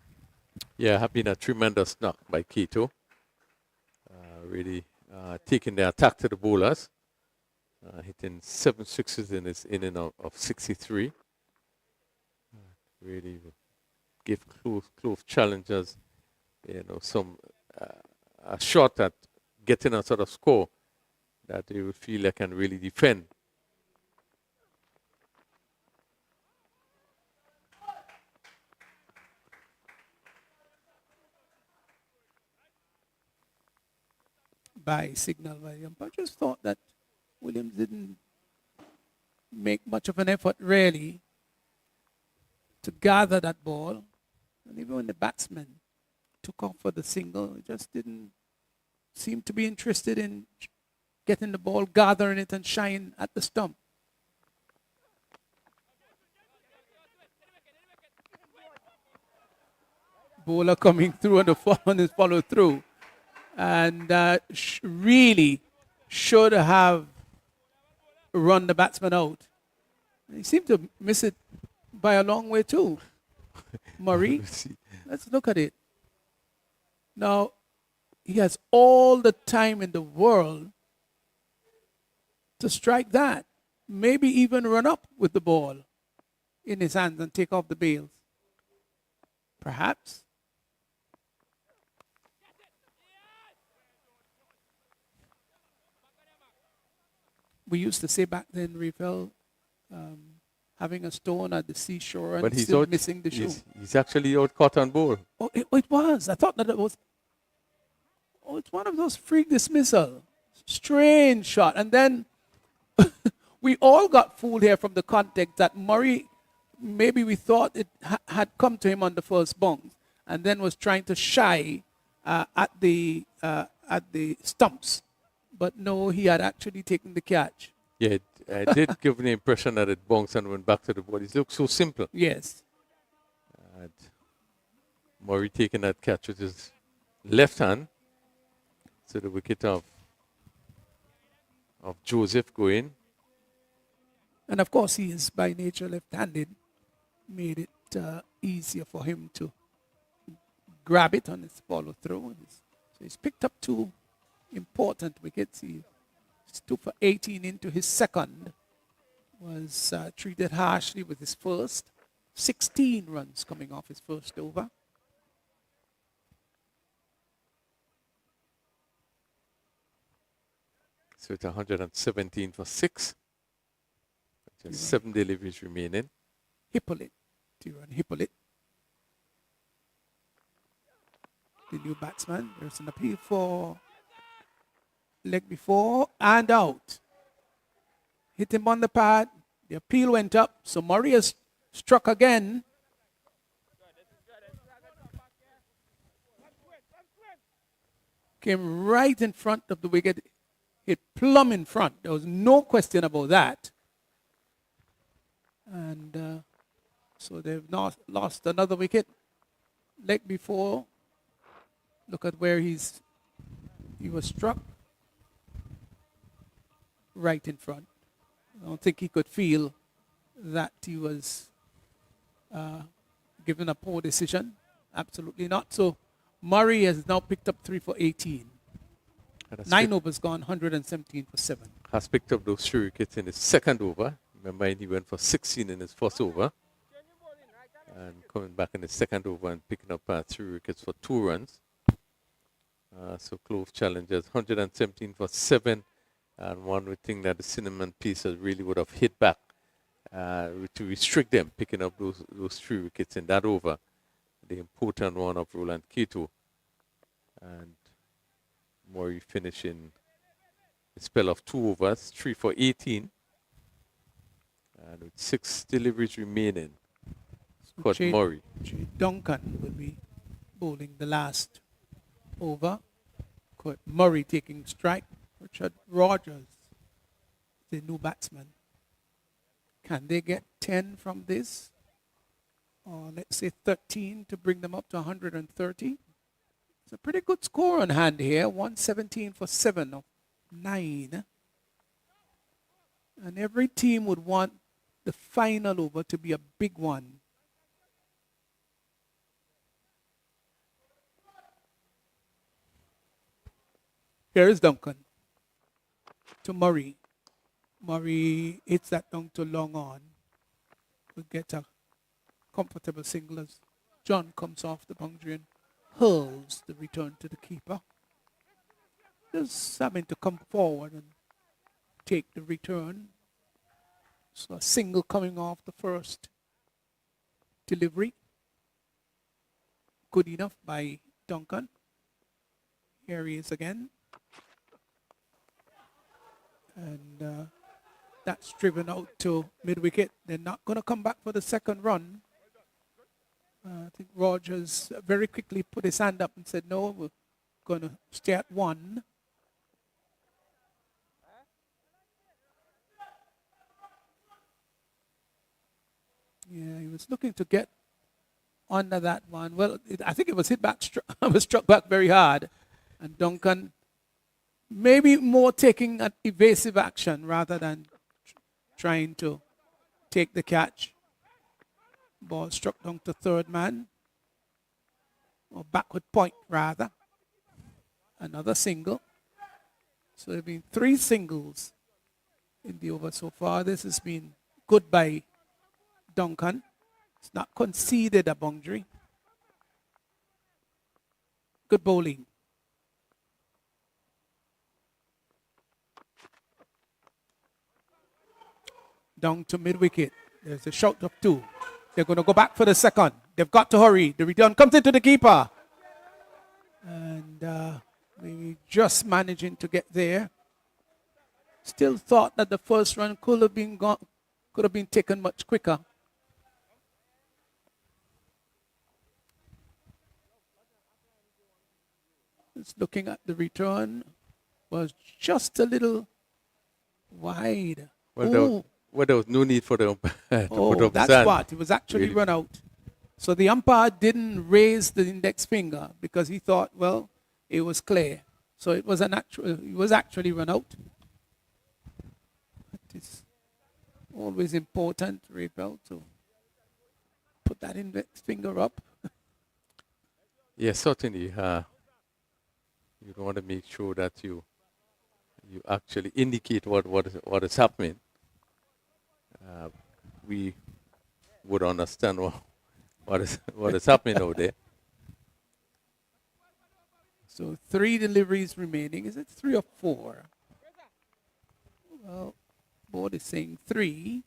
Yeah, have been a tremendous knock by Cato. Really taking the attack to the bowlers. Hitting 7 sixes in his inning of 63. Really give Clove challengers, some a shot at getting a sort of score that they would feel they can really defend. By signal by the umpire. I just thought that Williams didn't make much of an effort, really, to gather that ball. And even when the batsman took off for the single, he just didn't seem to be interested in getting the ball, gathering it, and shine at the stump. Bowler coming through on his follow through, and really should have run the batsman out. He seemed to miss it by a long way too. Murray, let's look at it. Now, he has all the time in the world to strike that. Maybe even run up with the ball in his hands and take off the bails. Perhaps. We used to say back then, Rafael, having a stone at the seashore and But he's still out, missing the shoe. he's actually out caught on ball. Oh, it was. I thought that it was. Oh, it's one of those freak dismissal. Strange shot. And then we all got fooled here from the context that Murray, maybe we thought it had come to him on the first bounce and then was trying to shy at the stumps. But no, he had actually taken the catch. Yeah, it did give the impression that it bounced and went back to the ball. It looked so simple. Yes. And Murray taking that catch with his left hand. So the wicket of Joseph going. And of course, he is by nature left-handed. Made it easier for him to grab it on his follow-through. So he's picked up 2 important wickets. He's 2 for 18 into his second. Was treated harshly with his first. 16 runs coming off his first over. So it's 117 for 6. Just 7 deliveries remaining. Hippolyte, Tyrone Hippolyte. The new batsman. There's an appeal for leg before and out. Hit him on the pad. The appeal went up. So Murray has struck again. Came right in front of the wicket. Hit plumb in front. There was no question about that. And so they've not lost another wicket. Leg before. Look at where he was struck. Right in front. I don't think he could feel that he was given a poor decision. Absolutely not. So Murray has now picked up 3 for 18. 9 overs gone, 117 for 7. Has picked up those 3 wickets in his second over. Remember, he went for 16 in his first over. And coming back in his second over and picking up 3 wickets for 2 runs. So Clove challenges 117 for 7. And one would think that the cinnamon pieces really would have hit back to restrict them, picking up those 3 wickets in that over. The important one of Roland Keto. And Murray finishing a spell of 2 overs, 3 for 18. And with 6 deliveries remaining, Scott Murray. Duncan will be bowling the last over. Kurt Murray taking strike. Richard Rogers, the new batsman. Can they get 10 from this? Or let's say 13 to bring them up to 130? It's a pretty good score on hand here. 117 for 7 of 9. And every team would want the final over to be a big one. Here is Duncan to Murray. Murray hits that down to long on. Will get a comfortable single as John comes off the boundary and hurls the return to the keeper. Just having to come forward and take the return. So a single coming off the first delivery. Good enough by Duncan. Here he is again. And That's driven out to mid-wicket. They're not going to come back for the second run. I think Rogers very quickly put his hand up and said, no, we're going to stay at 1. Yeah, he was looking to get under that one. Well, I think it was hit back, was struck back very hard. And Duncan maybe more taking an evasive action rather than trying to take the catch. Ball struck down to third man, or backward point rather. Another single. So there have been 3 singles in the over so far. This has been good by Duncan. It's not conceded a boundary. Good bowling. Down to mid-wicket. There's a shout of 2. They're going to go back for the second. They've got to hurry. The return comes into the keeper. And maybe just managing to get there. Still thought that the first run could have been taken much quicker. Just looking at the return, was just a little wide. Well, there was no need for the umpire to put up that's sand. what. It was actually run out. So the umpire didn't raise the index finger because he thought, well, it was clear. So it was actually run out. It is always important, Rapel, to put that index finger up. Yes, certainly. You want to make sure that you actually indicate what is happening. We would understand what is happening out there. So 3 deliveries remaining. Is it 3 or 4? Well, board is saying 3.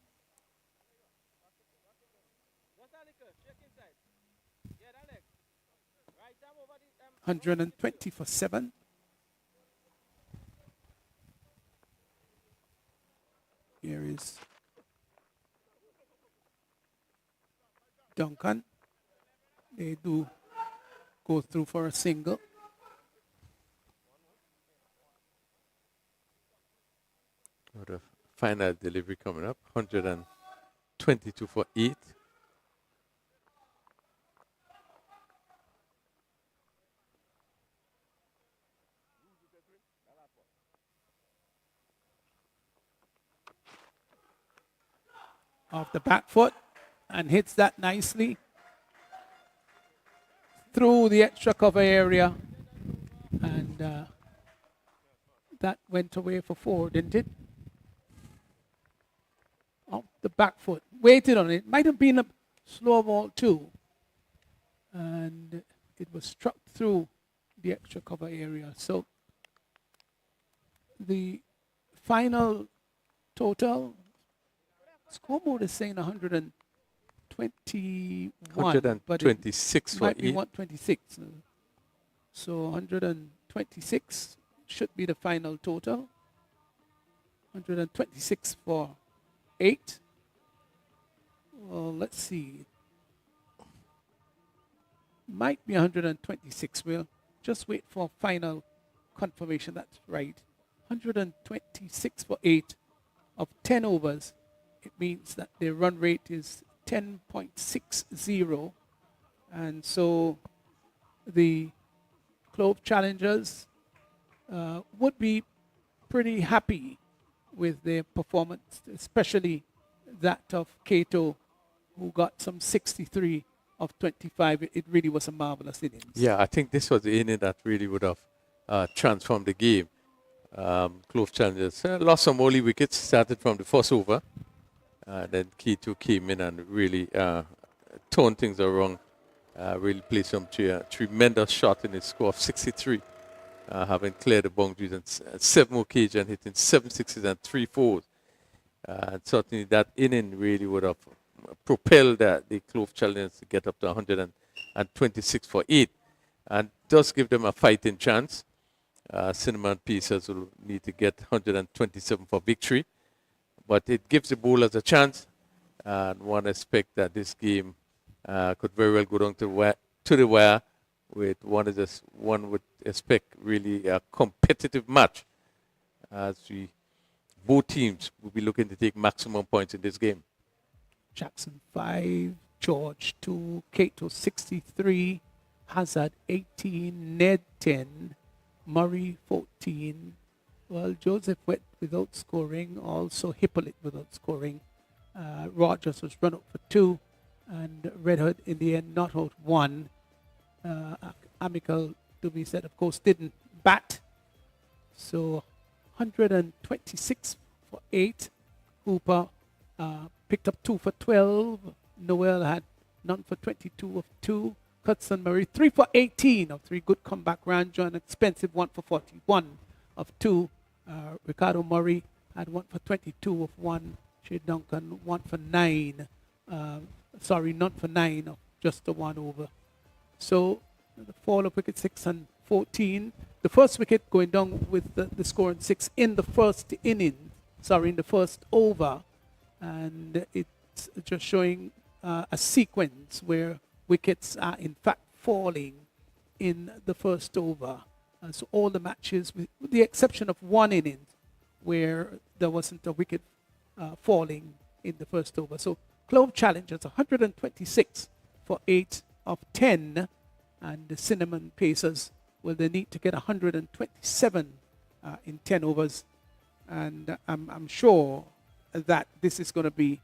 $120 for 7. Here is Duncan. They do go through for a single. The final delivery coming up, 122 for 8. Off the back foot and hits that nicely through the extra cover area, and that went away for 4, didn't it? Off the back foot, waited on it. Might have been a slow ball too, and it was struck through the extra cover area. So the final total scoreboard is saying 121. 126 for might be 8. 126. So 126 should be the final total. 126 for 8. Well, let's see. Might be 126. We'll just wait for final confirmation. That's right. 126 for 8 of 10 overs. It means that their run rate is 10.60. And so the Clove challengers would be pretty happy with their performance, especially that of Cato, who got some 63 of 25. It really was a marvelous innings. Yeah, I think this was the inning that really would have transformed the game. Clove challengers lost some early wickets, started from the first over. Then K2 came in and really turned things around. Really played some tremendous shot in his score of 63, having cleared the boundaries and 7 occasions, hitting 7 sixes and 3 fours. And certainly that inning really would have propelled the Clove challengers to get up to 126 for 8, and does give them a fighting chance. Cinnamon Pieces will need to get 127 for victory. but it gives the bowlers a chance, and one expect that this game could very well go down to the wire with one would expect really a competitive match as both teams will be looking to take maximum points in this game. Jackson 5, George 2, Cato 63, Hazard 18, Ned 10, Murray 14. Well, Joseph went without scoring, also Hippolyte without scoring. Rogers was run out for 2, and Red Hood in the end not out 1. Amical, to be said, of course, didn't bat. So 126 for 8. Hooper picked up 2 for 12. Noel had none for 22 of 2. Hudson Murray 3 for 18 of 3. Good comeback round. John Expensive 1 for 41 of 2. Ricardo Murray had 1 for 22 of 1. Shea Duncan 1 for 9. None for 9 of just the 1 over. So the fall of wicket 6 and 14. The first wicket going down with the score in 6 in the first inning. In the first over. And it's just showing a sequence where wickets are in fact falling in the first over. So all the matches, with the exception of one inning where there wasn't a wicket falling in the first over. So Clove Challengers 126 for 8 of 10, and the Cinnamon Pacers, well, they need to get 127 in 10 overs, and I'm sure that this is going to be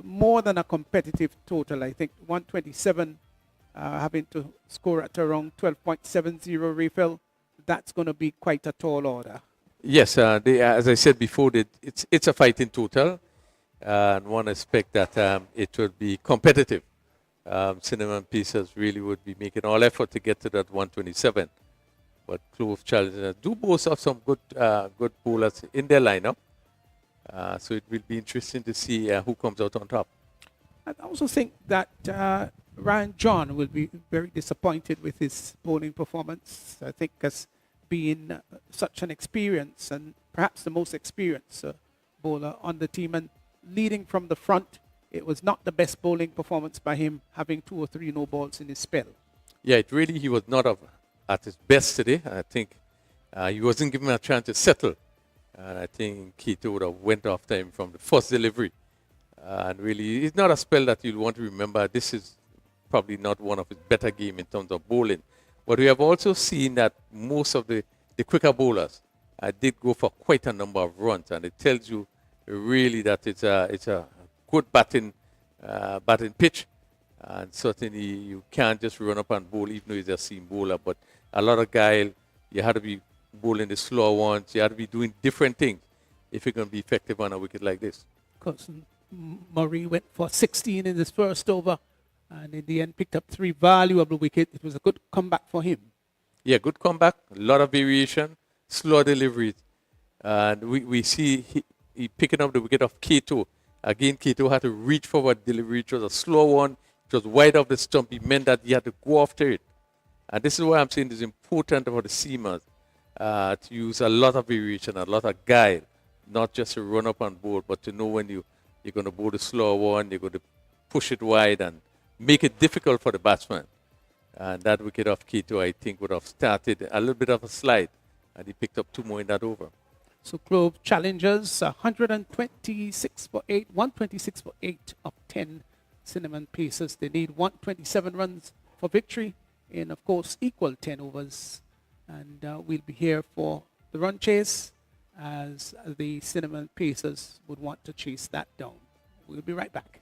more than a competitive total. I think 127 having to score at around 12.70 refill, that's going to be quite a tall order. Yes, as I said before, it's a fighting total, and one expect that it will be competitive. Cinnamon Pieces really would be making all effort to get to that 127, but Clove Challengers do boast of some good bowlers in their lineup, so it will be interesting to see who comes out on top. I also think that Ryan John will be very disappointed with his bowling performance. I think as being such an experienced and perhaps the most experienced bowler on the team and leading from the front, it was not the best bowling performance by him, having 2 or 3 no balls in his spell. Yeah, he was not at his best today. I think he wasn't given a chance to settle. And I think Keith would have went after him from the first delivery. And really, it's not a spell that you'll want to remember. This is probably not one of his better games in terms of bowling. But we have also seen that most of the quicker bowlers did go for quite a number of runs. And it tells you really that it's a good batting pitch. And certainly you can't just run up and bowl even though he's a seam bowler. But a lot of guile, you had to be bowling the slower ones. You had to be doing different things if you're going to be effective on a wicket like this. Because Murray went for 16 in his first over and in the end picked up 3 valuable wickets. It was a good comeback for him. Yeah, good comeback. A lot of variation, slow deliveries. And we see he picking up the wicket of Kato. Again, Kato had to reach for a delivery. It was a slow one. It was wide off the stump. It meant that he had to go after it. And this is why I'm saying it's important for the seamers to use a lot of variation, a lot of guile, not just to run up and bowl, but to know when you're going to bowl the slower one, you're going to push it wide and make it difficult for the batsman. And that wicket of Kato, I think, would have started a little bit of a slide, and he picked up 2 more in that over. So Clove Challengers 126 for 8, 126 for 8 of 10. Cinnamon Pacers, they need 127 runs for victory in, of course, equal 10 overs. And we'll be here for the run chase as the Cinnamon Pacers would want to chase that down. We'll be right back.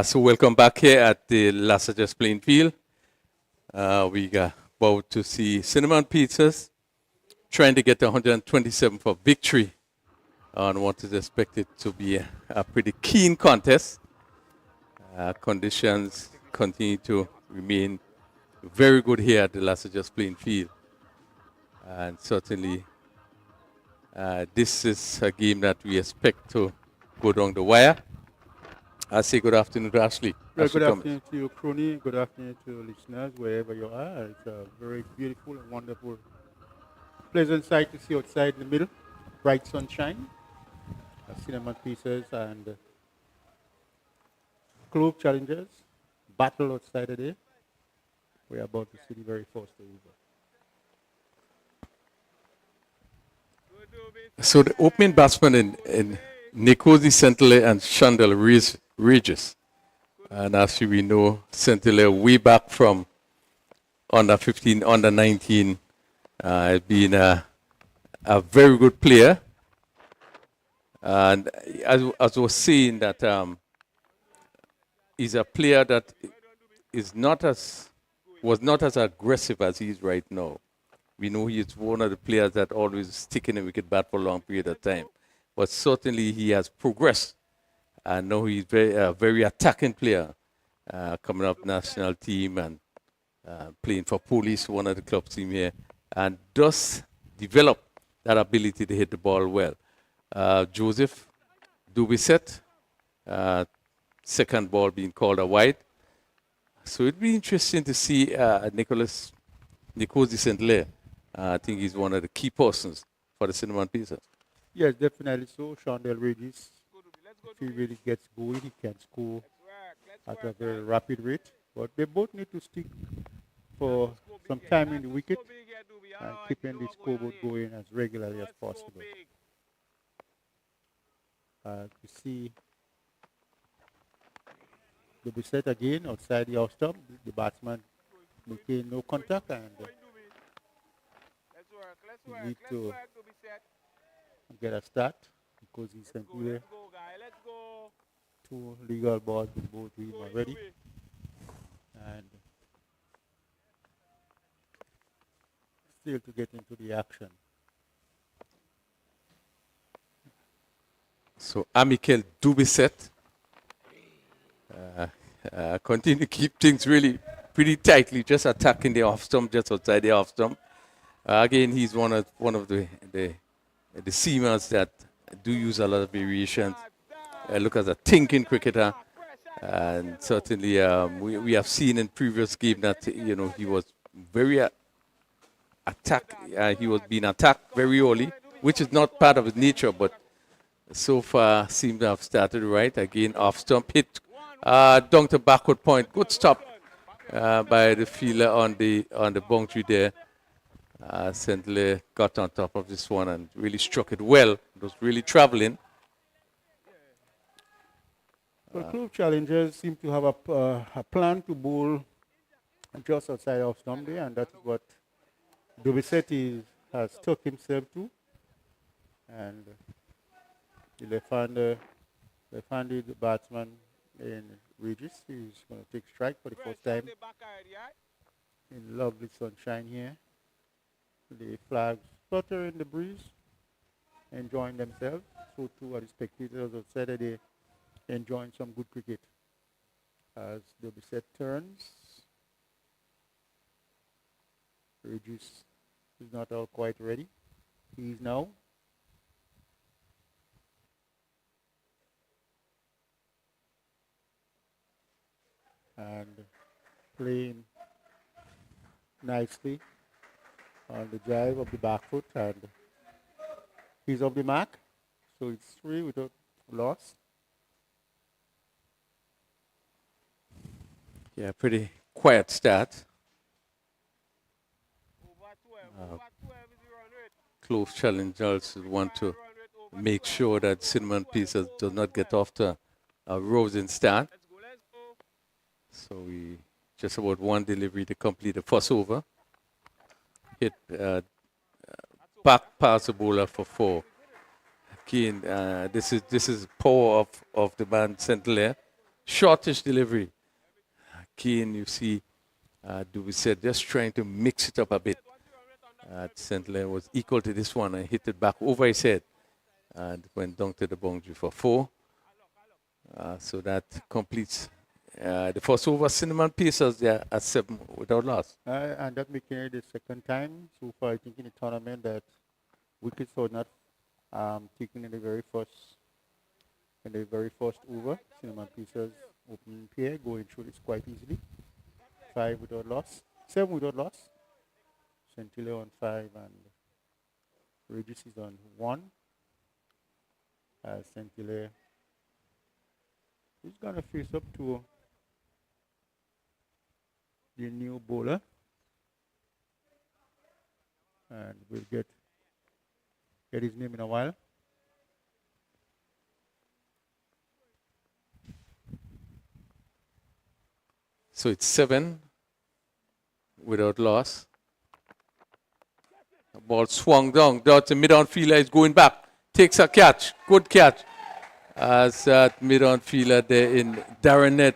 So welcome back here at the Lassages playing field. We are about to see Cinnamon Pizzas trying to get 127 for victory on what is expected to be a pretty keen contest. Conditions continue to remain very good here at the Lassages playing field. And certainly this is a game that we expect to go down the wire. I say good afternoon to Ashley. Well, Ashley good Thomas. afternoon to you, Crony. Good afternoon to listeners, wherever you are. It's a very beautiful and wonderful, pleasant sight to see outside in the middle. Bright sunshine, cinnamon pieces, and Clove challengers. Battle outside today. We're about to see the very first over. So the opening batsmen in Nikosi Centile and Chandel Regis. And as we know, Centile way back from under 15, under 19, has been a very good player. And as I was saying that he's a player that was not as aggressive as he is right now. We know he is one of the players that always stick in a wicket bat for a long period of time. But certainly he has progressed. And now he's a very attacking player, coming up national team and playing for Police, one of the club team here, and does develop that ability to hit the ball well. Joseph Dubiset, second ball being called a wide. So it'd be interesting to see Nikosi Centile. I think he's one of the key persons for the Cinnamon Pieces. Yes, definitely so. Chandel Regis, if he really gets going, he can score at a very rapid rate. But they both need to stick for some time in the wicket and keeping the scoreboard going as regularly as possible. To see the beset again outside the off stump, the batsman making no contact, and we need to get a start because he's sent here. Two legal balls with both of him already. And still to get into the action. So Amikel Dubiset continue to keep things really pretty tightly, just attacking the off stump, just outside the off stump. Again, he's one of the seamers that do use a lot of variations. Look at a thinking cricketer, and certainly we have seen in previous game that he was very he was being attacked very early, which is not part of his nature, but so far seems to have started right. Again, off stump hit down to backward point. Good stop by the fielder on the boundary there. Centile got on top of this one and really struck it well. It was really traveling. Well, Clove challengers seem to have a plan to bowl just outside off stump there, and that is what Dubiset has stuck himself to. And the left-handed batsman in Regis is going to take strike for the first time in lovely sunshine here. The flags flutter in the breeze, enjoying themselves. So too are the spectators of Saturday enjoying some good cricket. As the set turns, Regis is not all quite ready. He is now. And playing nicely on the drive of the back foot, and he's off the mark. So it's 3 without loss. Yeah, pretty quiet start. Clove challengers want to make sure that Cinnamon Pieces does not get off to a rousing start. So we just about one delivery to complete the first over. Hit back past the bowler for 4. Again, this is power of the man Centelaire. Shortish delivery. Again, you see, Dubuisset just trying to mix it up a bit. Centelaire was equal to this one and hit it back over his head and went down to the boundary for 4. So that completes the first over. Cinnamon Pieces there at 7 without loss. And that making it the second time so far, I think, in the tournament that wickets were not taken in the very first over. Cinnamon Pieces opening pair going through this quite easily. 5 without loss, 7 without loss. Centilla on 5 and Regis is on 1. Centilla is going to face up to the new bowler, and we'll get his name in a while. So it's 7 without loss. The ball swung down. That's the mid-on fielder is going back. Takes a catch. Good catch. As that mid-on fielder there in Darrenet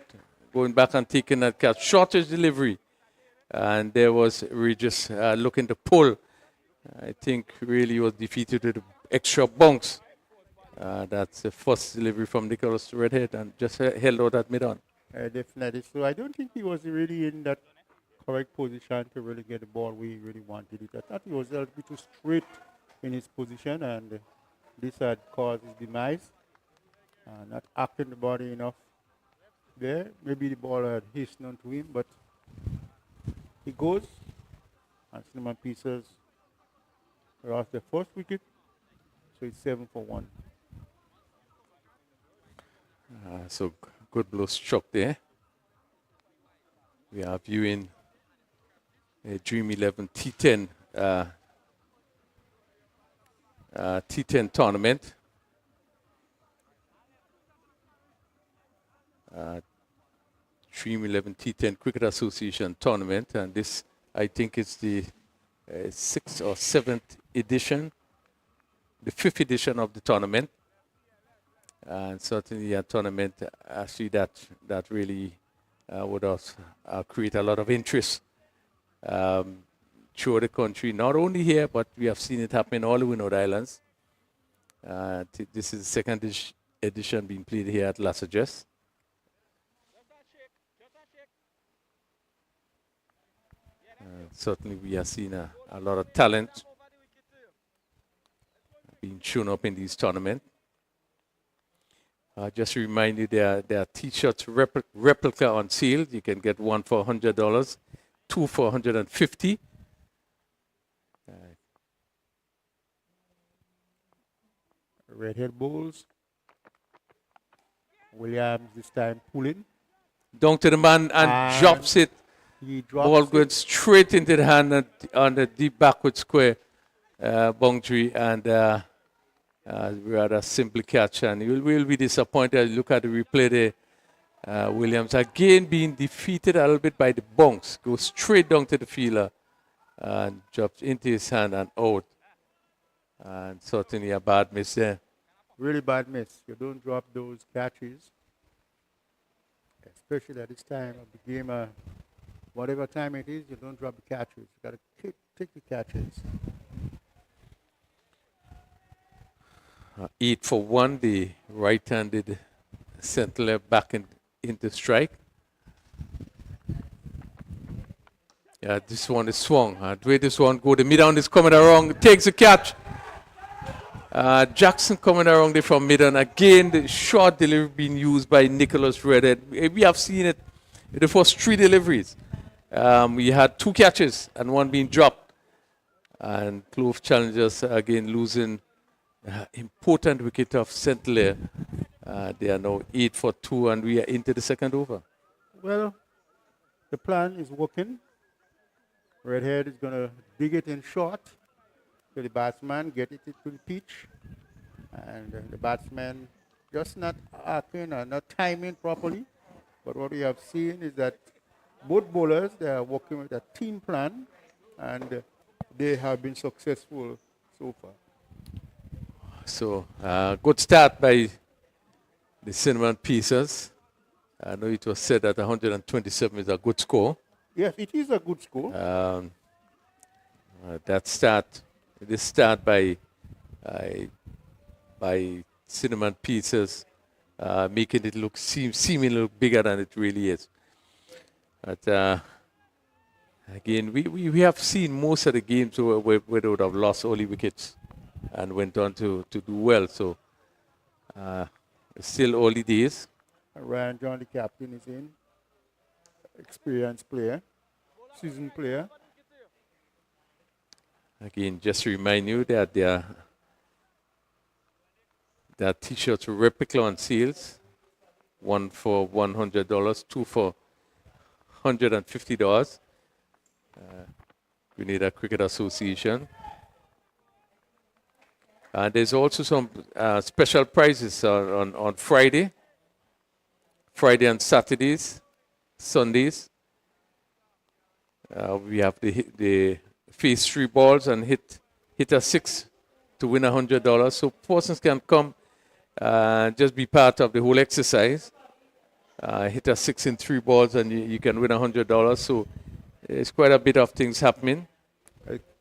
going back and taking that catch. Shortish delivery. And there was Regis looking to pull. I think really was defeated with extra bunks. That's the first delivery from Nicholas Redhead and just held out at mid-on. Definitely. So I don't think he was really in that correct position to really get the ball where he really wanted it. I thought he was a little bit too straight in his position, and this had caused his demise. Not acting the body enough there. Maybe the ball had hastened onto him, but he goes, and Cinnamon Pieces lost the first wicket, so it's 7 for 1. So good blow struck there. We are viewing a Dream 11 T10 T10 tournament. Dream 11 T10 Cricket Association tournament, and this I think is the 6th or 7th edition, the 5th edition of the tournament. And certainly a tournament actually that really would create a lot of interest throughout the country, not only here, but we have seen it happen all the Windward Islands. This is the second edition being played here at Las Vegas. Certainly we are seeing a lot of talent being shown up in these tournaments. Just to remind you, there are T-shirts replica on sale. You can get one for $100, 2 for $150. Redhead bowls. Williams this time pulling. Down to the man and drops it. He drops Ball going straight into the hand on the deep backward square boundary, and we had a simple catch, and you will be disappointed. Look at the replay there. Williams again being defeated a little bit by the bunks. Goes straight down to the fielder and drops into his hand and out. And certainly a bad miss there. Really bad miss. You don't drop those catches, especially at this time of the game. Whatever time it is, you don't drop the catches. You got to take the catches. 8 for 1, the right-handed centre back into strike. Yeah, this one is swung. The way this one go, the mid-on is coming around, takes the catch. Jackson coming around there from mid-on. Again, the short delivery being used by Nicholas Redhead. We have seen it in the first 3 deliveries. We had 2 catches and 1 being dropped. And Clove challengers again losing important wicket of St. Clair. They are now 8 for 2 and we are into the second over. Well, the plan is working. Redhead is going to dig it in short to the batsman, get it to the pitch. And the batsman just not acting or not timing properly. But what we have seen is that both bowlers, they are working with a team plan and they have been successful so far. So, good start by the cinnamon pieces. I know it was said that 127 is a good score. Yes, it is a good score. This start by cinnamon pieces, making it look seeming look bigger than it really is. But again, we have seen most of the games where they would have lost early wickets and went on to do well. So still early days. Ryan John, the captain, is in. Experienced player, seasoned player. Again, just to remind you that their t-shirts were replica on sales. 1 for $100, 2 for $150. Grenada Cricket Association. And there's also some special prizes on Friday and Saturdays, Sundays. We have the face 3 balls and hit a 6 to win $100. So persons can come just be part of the whole exercise. Hit a 6 in 3 balls and you can win $100. So it's quite a bit of things happening.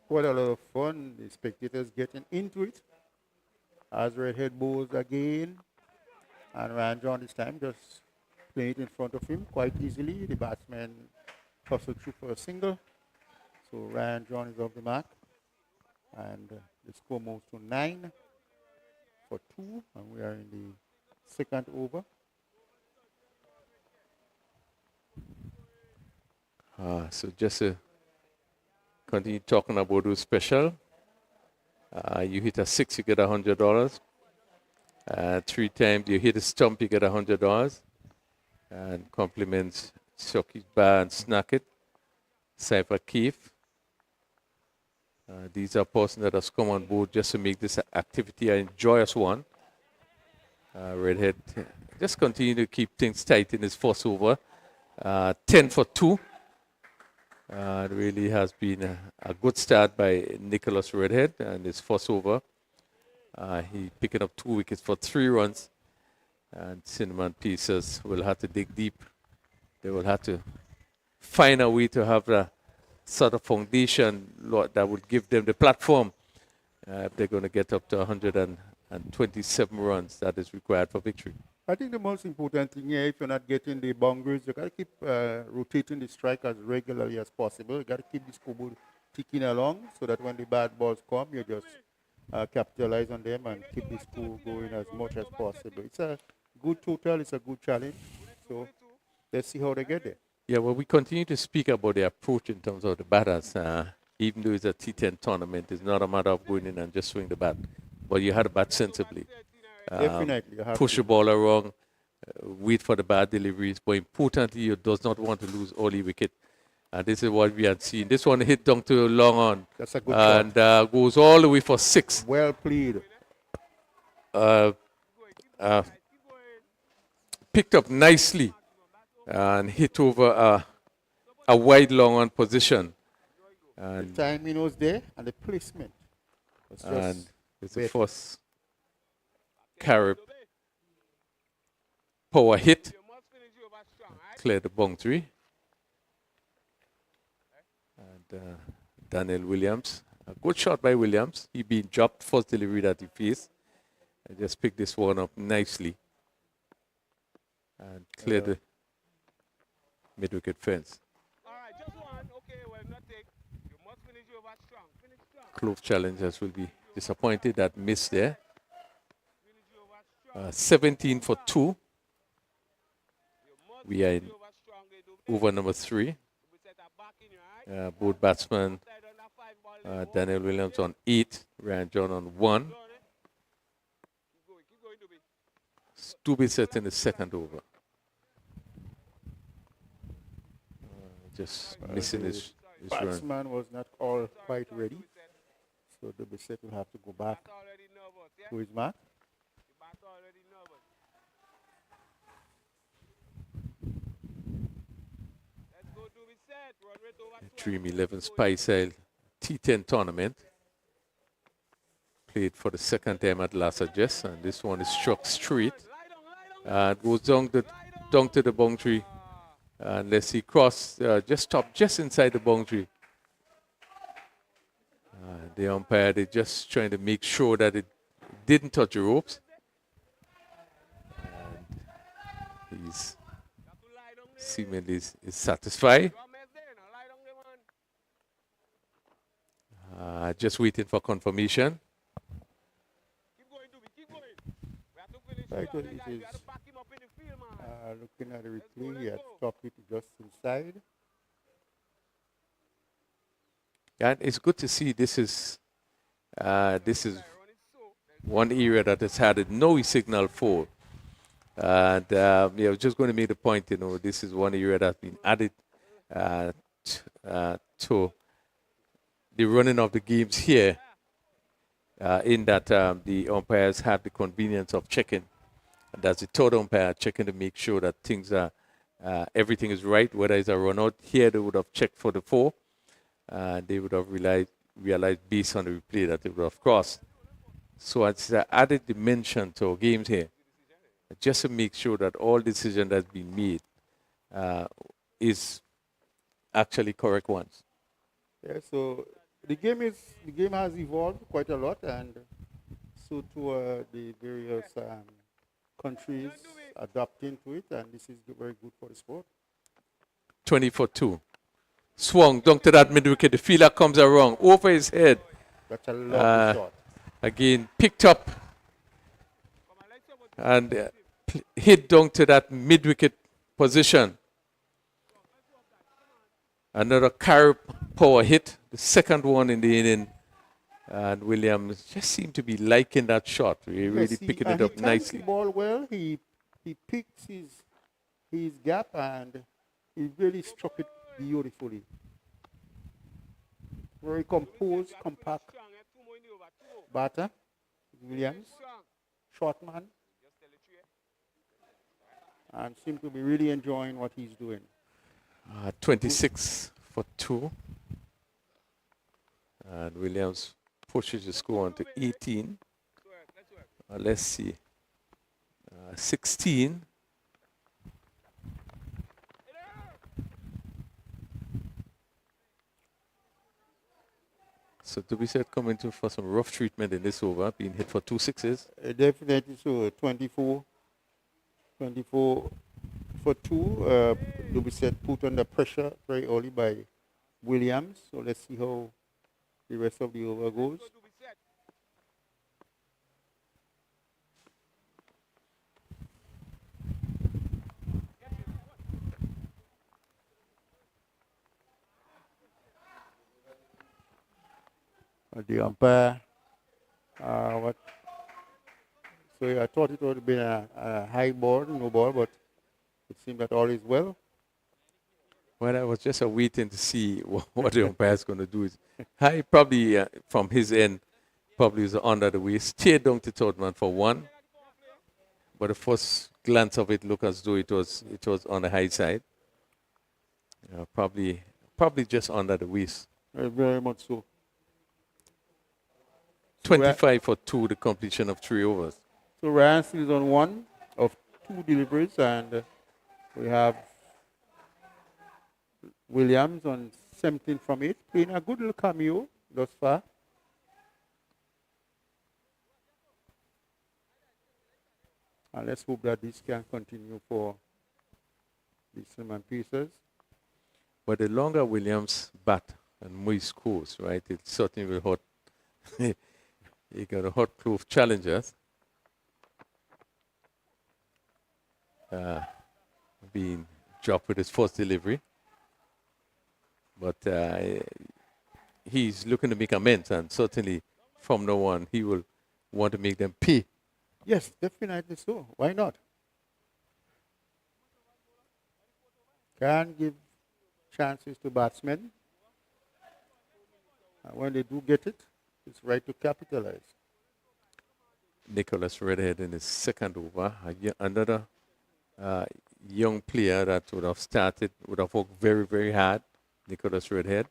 Quite a lot of fun. The spectators getting into it. As Redhead bowls again. And Ryan John this time just playing it in front of him quite easily. The batsman hustled through for a single. So Ryan John is off the mark. And the score moves to 9 for 2. And we are in the second over. So just to continue talking about those special. You hit a 6, you get $100. 3 times you hit a stump, you get $100. And compliments Shoki Bar and Snack It, Cypher Keith. These are persons that have come on board just to make this activity an joyous one. Redhead just continue to keep things tight in his first over. 10 for 2. It really has been a good start by Nicholas Redhead and his first over. He picking up 2 wickets for 3 runs. And Cinnamon Pieces will have to dig deep. They will have to find a way to have a sort of foundation that would give them the platform if they're going to get up to 127 runs that is required for victory. I think the most important thing here, if you're not getting the boundaries, you got to keep rotating the strike as regularly as possible. You got to keep the scoreboard ticking along so that when the bad balls come, you just capitalize on them and keep the score going as much as possible. It's a good total. It's a good challenge. So let's see how they get there. Yeah, well, we continue to speak about the approach in terms of the batters. Even though it's a T10 tournament, it's not a matter of going in and just swing the bat. But you had to bat sensibly. Definitely. Push the ball around, wait for the bad deliveries. But importantly, you does not want to lose early wicket. And this is what we had seen. This one hit down to long on. That's a good shot. And goes all the way for 6. Well played. Picked up nicely and hit over a wide long on position. And the timing was there and the placement was just and it's the first Carib power hit. Clear the boundary. And Daniel Williams. A good shot by Williams. He being dropped first delivery that he faced. And just picked this one up nicely. And cleared the mid-wicket fence. Clove challengers will be disappointed that miss there. 17 for 2. We are in over number 3. Both batsmen, Daniel Williams on 8, Ryan John on 1. Stubby set in the second over. Just missing his run. Batsman was not all quite ready, so the Bissett will have to go back to his mark. Dream 11 Spiceisle T10 tournament. Played for the second time at Las Adjust, and this one is struck straight. And goes down to the boundary. And let's see, cross, just stopped just inside the boundary. The umpire, they're just trying to make sure that it didn't touch the ropes. And he's seemingly is satisfied. Just waiting for confirmation. Right, so it is looking at the replay, he had stopped it just inside. And it's good to see this is one area that has had a no signal for. And I was just going to make the point, this is one area that's been added to the running of the games here, in that the umpires have the convenience of checking. And that's the third umpire checking to make sure that things are, everything is right, whether it's a run out. Here they would have checked for the 4. They would have realized based on the replay that they would have crossed. So it's an added dimension to our games here, just to make sure that all decisions that's been made is actually correct ones. Yeah, so the game has evolved quite a lot, and so too the various countries adapting to it, and this is very good for the sport. 20 for 2. Swung down to that mid-wicket. The fielder comes around over his head. That's a lovely shot. Again, picked up and hit down to that mid-wicket position. Another carry power hit, the second one in the inning. And Williams just seemed to be liking that shot. Really picking it up nicely. He ball well. He picked his gap, and he really struck it beautifully. Very composed, compact batter. Williams, short man, and seemed to be really enjoying what he's doing. 26 for 2. And Williams pushes the score on to 18. Let's see. 16. So to be said, coming to for some rough treatment in this over, being hit for 2 sixes. Definitely so. 24 for 2. To be said, put under pressure very early by Williams. So let's see how the rest of the over goes. The umpire, so I thought it would have been a high ball, no ball, but it seemed that all is well. Well, I was just waiting to see what the umpire is going to do. High, probably from his end, probably was under the waist. Steered down to third man for 1. But the first glance of it looked as though it was on the high side. Probably just under the waist. Very much so. 25 for 2, the completion of 3 overs. So Ryan still is on 1 of 2 deliveries, and we have Williams on 17 from 8, playing a good little cameo thus far. And let's hope that this can continue for the Cinnamon Pieces. But the longer Williams bat and Moise scores, right, it certainly will hurt. He got a hot Clove challengers. Being dropped with his first delivery. But he's looking to make amends, and certainly from now on, he will want to make them pay. Yes, definitely so. Why not? Can give chances to batsmen. And when they do get it, it's right to capitalize. Nicholas Redhead in his second over. Another young player that would have started, would have worked very, very hard. Nicholas Redhead.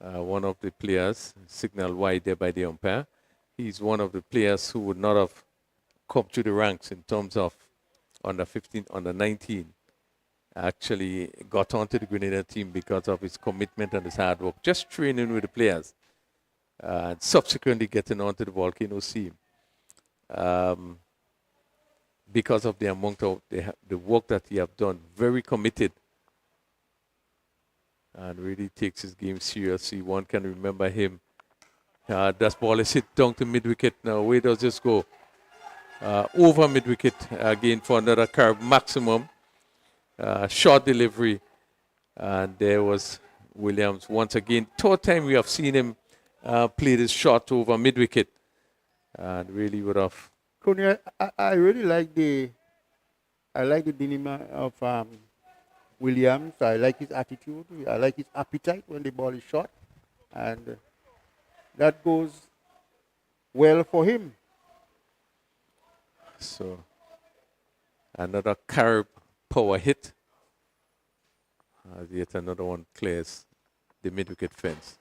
One of the players signaled wide there by the umpire. He's one of the players who would not have come to the ranks in terms of under 15, under 19. Actually got onto the Grenada team because of his commitment and his hard work, just training with the players, and subsequently getting onto the Volcanoes team. Because of the amount of the work that he have done, very committed, and really takes his game seriously. One can remember him. That ball is hit down to mid-wicket. Now, where does this go? Over mid-wicket again for another carb maximum. Short delivery. And there was Williams once again. Third time we have seen him play this shot over mid-wicket. And really would have... Coney, I really like the dilemma of Williams. I like his attitude. I like his appetite when the ball is shot. And that goes well for him. So, another carb power hit. Yet another one clears the mid-wicket fence.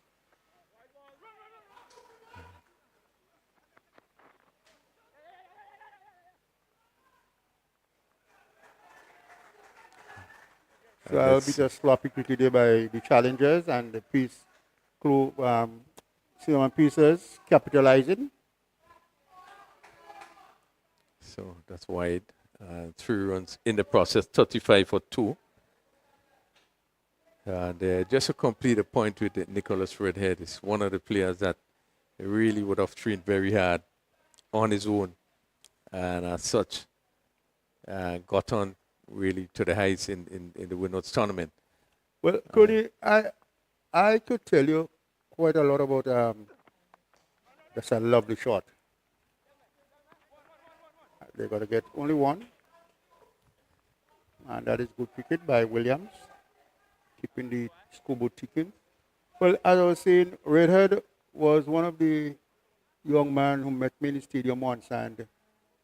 So a bit of sloppy cricket there by the challengers, and the piece crew, Cinnamon Pieces capitalizing. So that's wide. 3 runs in the process, 35 for 2. And just to complete a point with Nicholas Redhead, is one of the players that really would have trained very hard on his own, and as such got on really to the heights in the Winnows tournament. Well, Cody, I could tell you quite a lot about that's a lovely shot. They're going to get only one, and that is good cricket by Williams, keeping the scoreboard ticking. Well, as I was saying, Redhead was one of the young men who met me in the stadium once and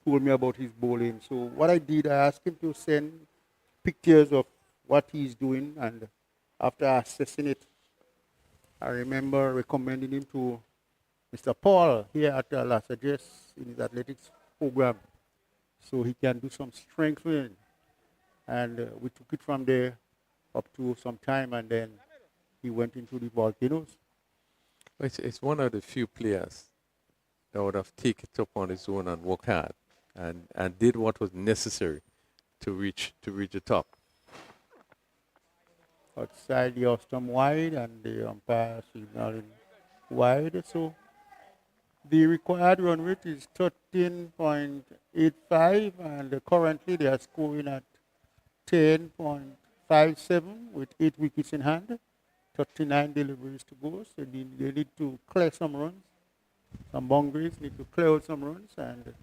told me about his bowling. So what I did, I asked him to send pictures of what he's doing, and after assessing it, I remember recommending him to Mr. Paul here at Las Vegas in his athletics program, so he can do some strengthening. And we took it from there up to some time, and then he went into the Volcanoes. It's one of the few players that would have taken it up on his own and worked hard and did what was necessary to reach the top. Outside the Austin wide, and the umpire signaling wide. So the required run rate is 13.85, and currently they are scoring at 10.57 with 8 wickets in hand, 39 deliveries to go. So they need to clear some runs, some boundaries, need to clear out some runs, and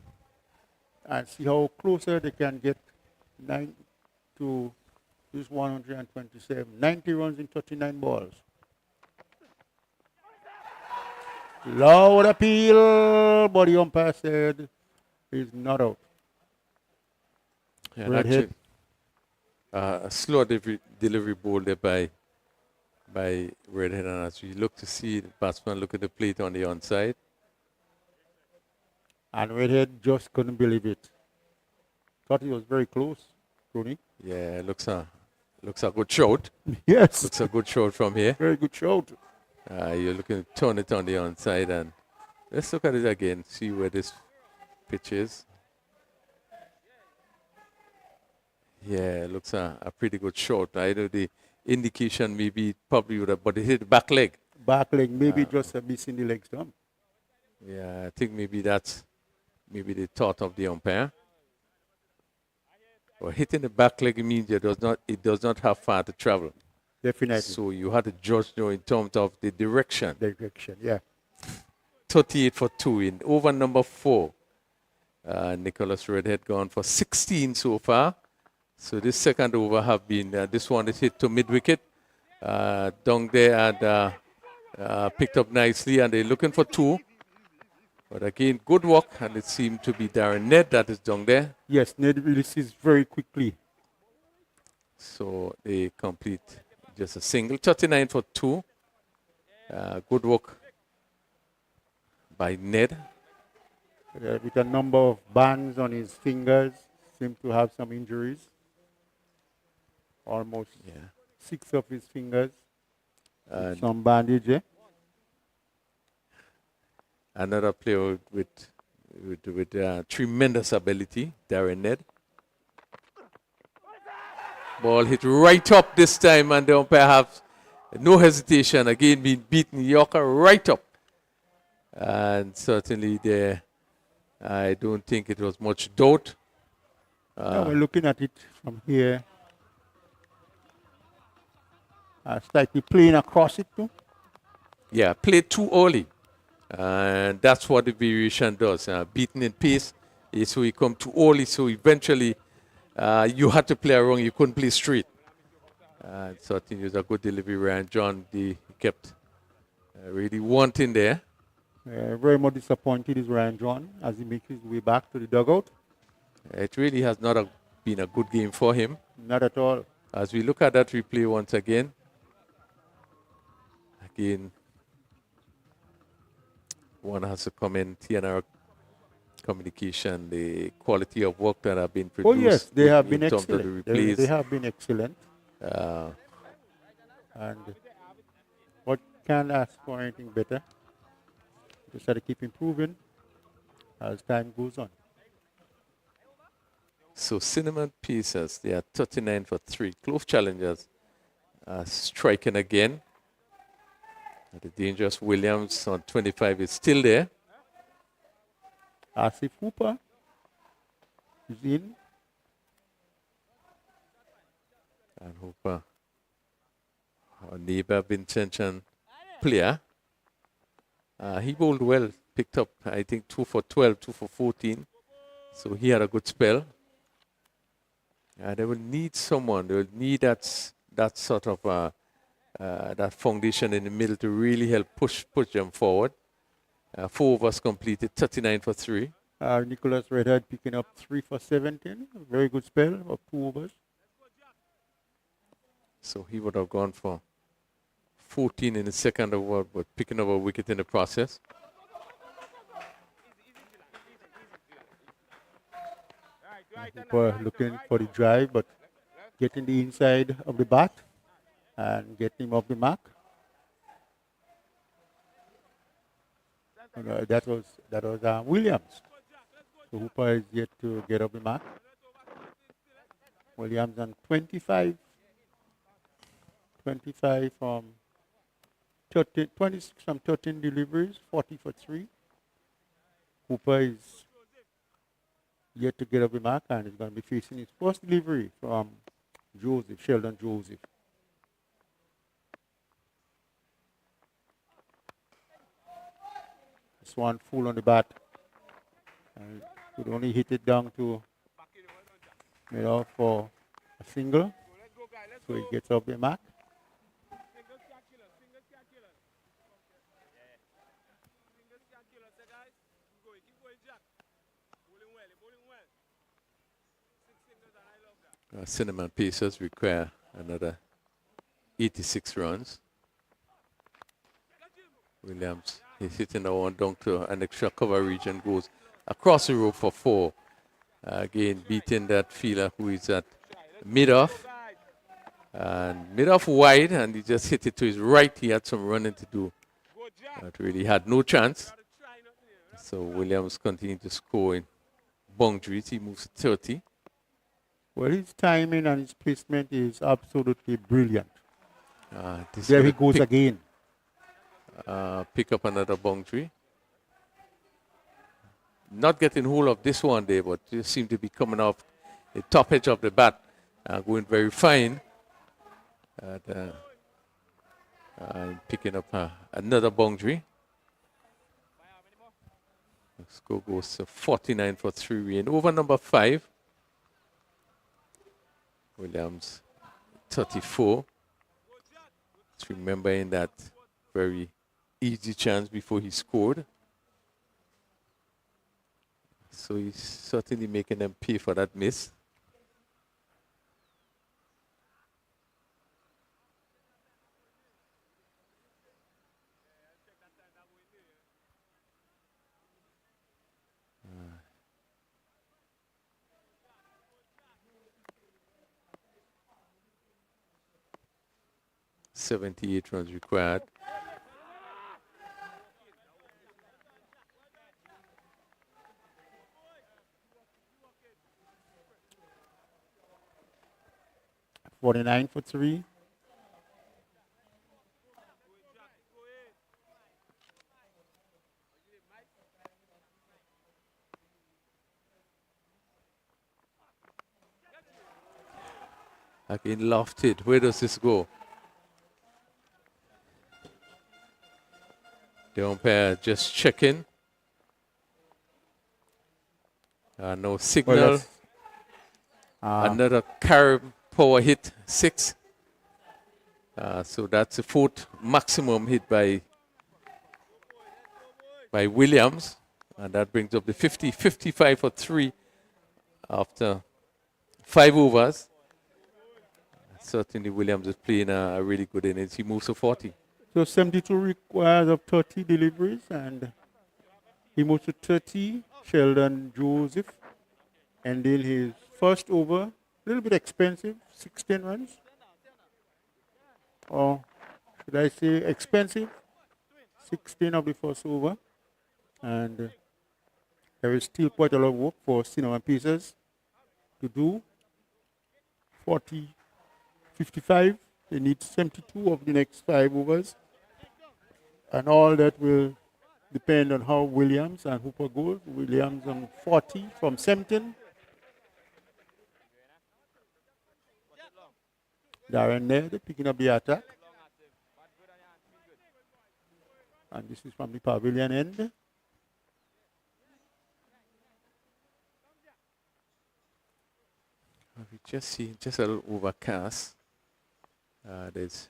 see how closer they can get to this 127. 90 runs in 39 balls. Loud appeal, but the umpire said he's not out. Yeah, actually, a slow delivery ball there by Redhead, and as we look to see the batsman look at the plate on the onside. And Redhead just couldn't believe it. Thought he was very close, Rooney. Yeah, it looks Looks a good shot. Yes. Looks a good shot from here. Very good shot. You're looking to turn it on the onside, and let's look at it again, see where this pitch is. Yeah, it looks a pretty good shot. I know the indication maybe probably would have, but it hit the back leg. Back leg, maybe just missing the leg stump. Yeah, I think maybe that's maybe the thought of the umpire. Well, hitting the back leg means it does not have far to travel. Definitely. So you had to judge in terms of the direction. Direction, yeah. 38 for 2 in over number 4. Nicholas Redhead gone for 16 so far. So this second over have been, this one is hit to mid-wicket. Down there and picked up nicely, and they're looking for 2. But again, good work, and it seemed to be Darren Ned that is down there. Yes, Ned releases very quickly. So they complete just a single, 39 for 2. Good work by Ned. With a number of bands on his fingers, seemed to have some injuries. Almost 6 of his fingers. Some bandage, eh? Another player with tremendous ability, Darren Ned. Ball hit right up this time, and the umpire have no hesitation. Again, being beaten Yorker right up. And certainly there, I don't think it was much doubt. Now we're looking at it from here. Slightly playing across it too. Yeah, played too early. And that's what the variation does. Beaten in pace is so you come too early, so eventually you had to play around, you couldn't play straight. So I think it was a good delivery, Ryan John. He kept really wanting there. Very much disappointed is Ryan John as he makes his way back to the dugout. It really has not been a good game for him. Not at all. As we look at that replay once again, one has to comment TNR communication, the quality of work that have been produced. Oh yes, they have been in terms excellent. of the replays. They have been excellent. And what can ask for anything better? Just have to keep improving as time goes on. So Cinnamon Pieces, they are 39 for 3. Clove Challengers striking again. The dangerous Williams on 25 is still there. Asif Hooper is in. And Hooper, our neighbor Vincentian player. He bowled well, picked up, I think, 2 for 12, 2 for 14. So he had a good spell. They will need someone, they will need that sort of that foundation in the middle to really help push them forward. 4 overs completed, 39 for 3. Nicholas Redhead picking up 3 for 17. Very good spell of 2 overs. So he would have gone for 14 in the second over, but picking up a wicket in the process. Hooper looking for the drive, but getting the inside of the bat and getting him off the mark. That was Williams. So Hooper is yet to get off the mark. Williams on 25 from 13, 26 from 13 deliveries, 40 for 3. Hooper is yet to get off the mark, and he's going to be facing his first delivery from Sheldon Joseph. This one full on the bat. And could only hit it down to for a single. So he gets off the mark. Cinnamon Pieces require another 86 runs. Williams is hitting the one down to an extra cover region, goes across the rope for 4. Again, beating that fielder who is at mid-off. And mid off wide, and he just hit it to his right. He had some running to do, but really had no chance. So Williams continued to score in boundaries. He moves to 30. Well, his timing and his placement is absolutely brilliant. This There he gonna goes again. pick up another boundary. Not getting hold of this one there, but just seem to be coming off the top edge of the bat, going very fine. And picking up another boundary. The score goes to 49 for 3 and over number 5. Williams 34. Just remembering that very easy chance before he scored. So he's certainly making them pay for that miss. Uh, 78 runs required. $49 for 3. Again, lofted. Where does this go? The umpire just checking. No signal. Another carry power hit, 6. So that's the 4th maximum hit by Williams. And that brings up the 55 for 3 after 5 overs. Certainly Williams is playing a really good innings. He moves to 40. So 72 requires of 30 deliveries, and he moves to 30. Sheldon Joseph ending his first over. A little bit expensive, 16 runs. Or should I say expensive? 16 of the first over. And there is still quite a lot of work for Cinnamon Pieces to do. 40, 55. They need 72 of the next 5 overs. And all that will depend on how Williams and Hooper goes. Williams on 40 from 17. Darren Ned picking up the attack. And this is from the pavilion end. We just see just a little overcast. There's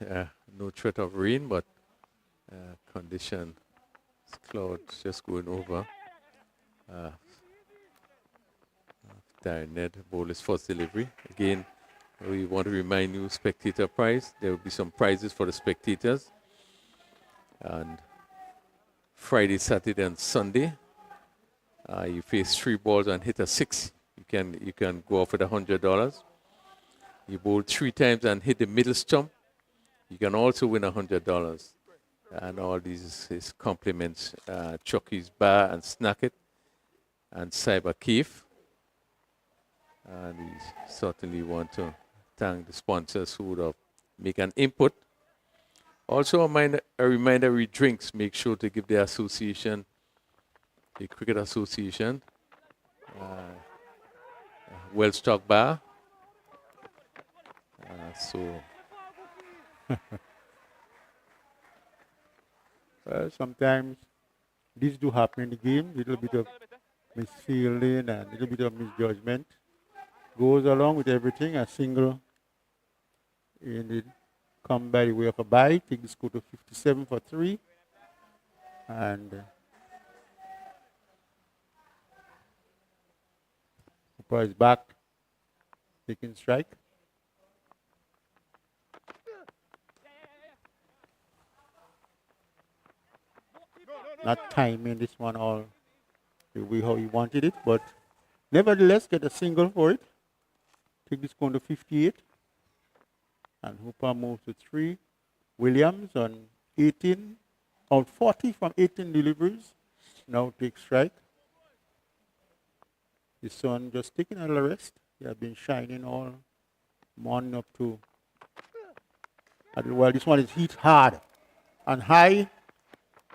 no threat of rain, but condition clouds just going over. Darren Ned, bowler's first delivery. Again, we want to remind you, spectator prize. There will be some prizes for the spectators. And Friday, Saturday, and Sunday, you face 3 balls and hit a 6. You can go off with $100. You bowl 3 times and hit the middle stump. You can also win $100. And all these is compliments, Chucky's Bar and Snack It, and Cyber Keef. And we certainly want to thank the sponsors who would have make an input. Also a reminder with drinks, make sure to give the association, the Cricket Association, well-stocked bar. Well, sometimes these do happen in the game. A little bit of misfielding and a little bit of misjudgment goes along with everything. A single in it come by the way of a bye. Take the score to 57 for 3. And Cooper is back, taking strike. Not timing this one all the way how he wanted it, but nevertheless get a single for it. Take this score to 58. And Hooper moves to 3. Williams on 18, out 40 from 18 deliveries. Now takes strike. The sun just taking a little rest. They have been shining all morning up to. Well, this one is hit hard and high,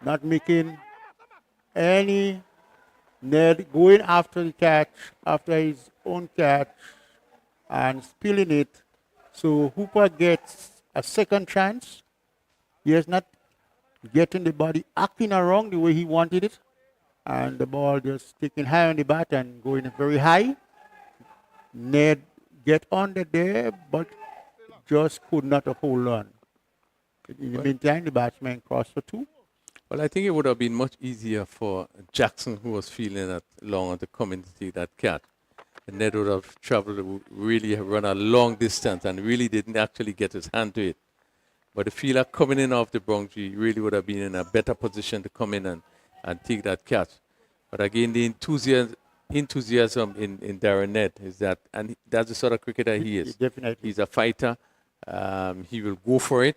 not making any. Ned going after the catch, after his own catch, and spilling it. So Hooper gets a second chance. He is not getting the body acting around the way he wanted it. And the ball just taking high on the bat and going very high. Ned get under there, but just could not hold on. In the meantime, the batsman crossed for 2. Well, I think it would have been much easier for Jackson, who was feeling that long, to come in to take that catch. And Ned would have traveled, really run a long distance and really didn't actually get his hand to it. But the fielder coming in off the boundary really would have been in a better position to come in and take that catch. But again, the enthusiasm in Darren Ned is that, and that's the sort of cricketer he is. Definitely. He's a fighter. He will go for it.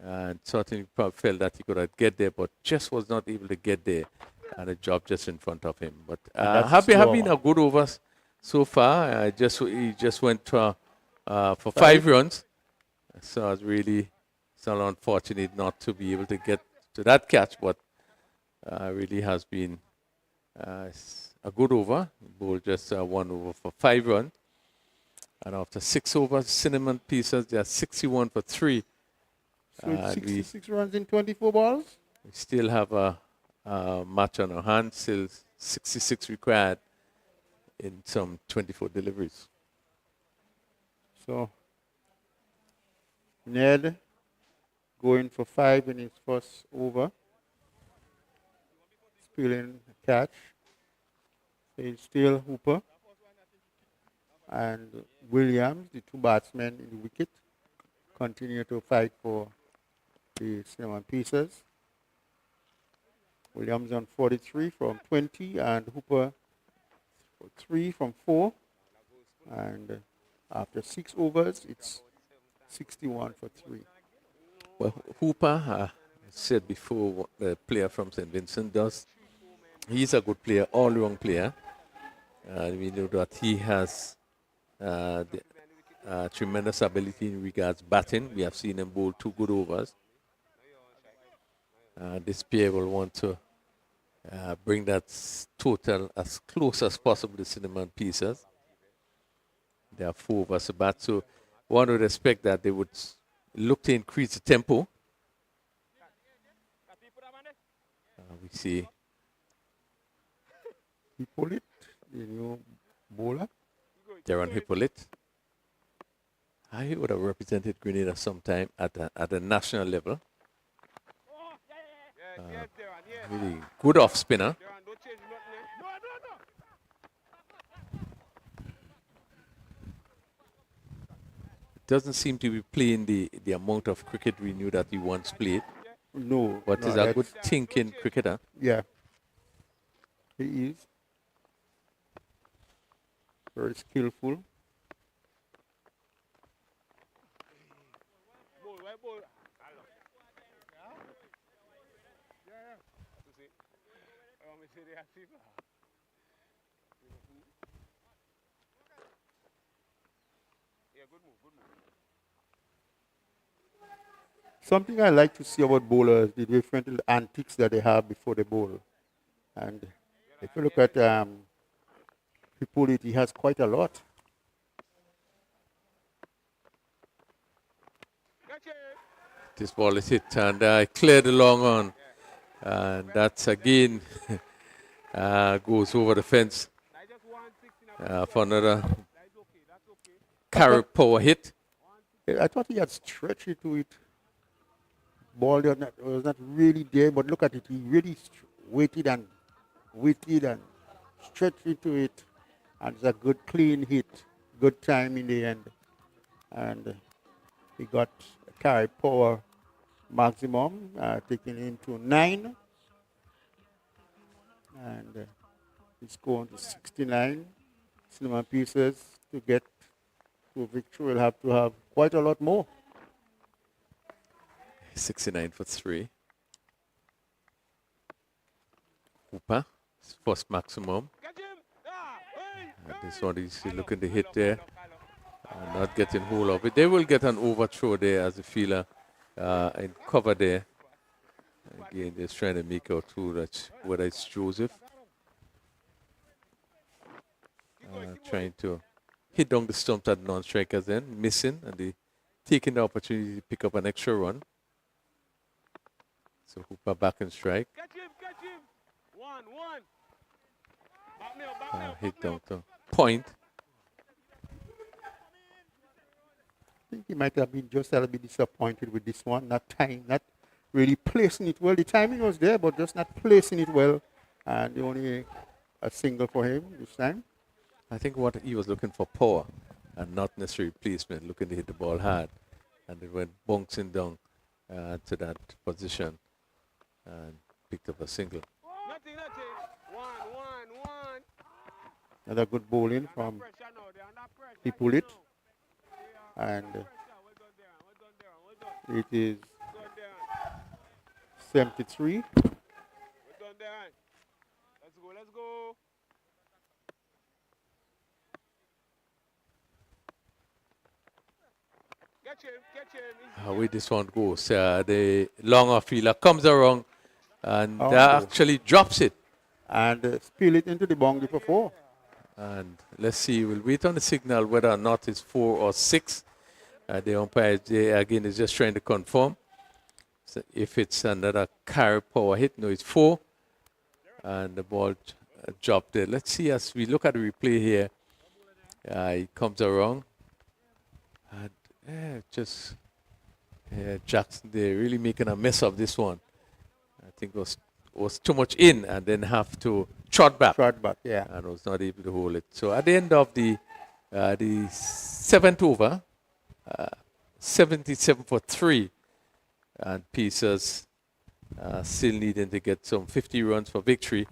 And certainly felt that he could have get there, but just was not able to get there. And the job just in front of him. But have been a good overs so far. He just went for 5 runs. So it's really so unfortunate not to be able to get to that catch, but really has been a good over. Bowled just 1 over for 5 runs. And after 6 overs, Cinnamon Pieces, they are 61 for 3. So it's 66 runs in 24 balls? We still have a match on our hands, still 66 required in some 24 deliveries. So Ned going for 5 in his first over. Spilling catch. So it's still Hooper and Williams, the 2 batsmen in the wicket, continue to fight for the Cinnamon Pieces. Williams on 43 from 20 and Hooper 3 from 4. And after 6 overs, it's 61 for 3. Well, Hooper, I said before, what the player from St. Vincent does. He's a good player, all-round player. We know that he has tremendous ability in regards batting. We have seen him bowl 2 good overs. This player will want to bring that total as close as possible to Cinnamon Pieces. There are 4 overs to bat, so one would expect that they would look to increase the tempo. We see Hippolyte, the new bowler. Darren Hippolyte. He would have represented Grenada sometime at a national level. Really good off spinner. Doesn't seem to be playing the amount of cricket we knew that he once played. No. But he's a good thinking cricketer. Yeah. He is. Very skillful. Something I like to see about bowlers, the different little antics that they have before they bowl. And if you look at Hippolyte, he has quite a lot. This ball is hit and cleared the long on. And that's again goes over the fence for another carriacou hit. I thought he had stretched it to it. Ball was not really there, but look at it. He really waited and stretched into it. And it's a good clean hit. Good time in the end. And he got carry power maximum, taking him to 9. And he's going to 69. Cinnamon Pieces to get to victory will have to have quite a lot more. 69 for 3. Hooper, first maximum. And this one is looking to hit there. Not getting hold of it. They will get an overthrow there as a fielder and cover there. Again, just trying to make out whether it's Joseph. Trying to hit down the stumps at non-strikers then, missing, and they taking the opportunity to pick up an extra run. So Hooper back and strike. Hit down to point. I think he might have been just a little bit disappointed with this one, not really placing it well. The timing was there, but just not placing it well. And only a single for him this time. I think what he was looking for power and not necessarily placement, looking to hit the ball hard. And it went bouncing down to that position and picked up a single. Another good bowling from he pulled it. And it is 73. Let's go. Catch him. How this one goes? The longer fielder comes around and actually drops it. And spill it into the boundary for 4. And let's see, we'll wait on the signal whether or not it's 4 or 6. The umpire again is just trying to confirm. So if it's another carry power hit, no, it's 4. And the ball dropped there. Let's see as we look at the replay here. It comes around. And Jackson, they're really making a mess of this one. I think it was too much in and then have to trot back, yeah. And was not able to hold it. So at the end of the 7th over, 77 for 3, and Pacers still needing to get some 50 runs for victory,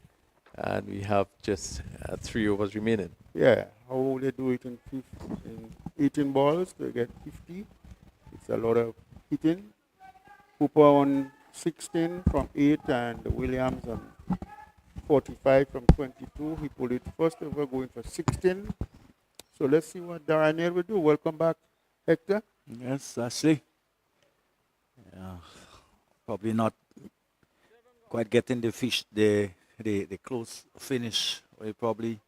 and we have just 3 overs remaining. Yeah, how will they do it in 18 balls to get 50? It's a lot of hitting. Hooper on 16 from 8 and Williams on 45 from 22. He pulled it first over, going for 16. So let's see what Darren will do. Welcome back, Hector. Yes, Ashley. Yeah, probably not quite getting the close finish we probably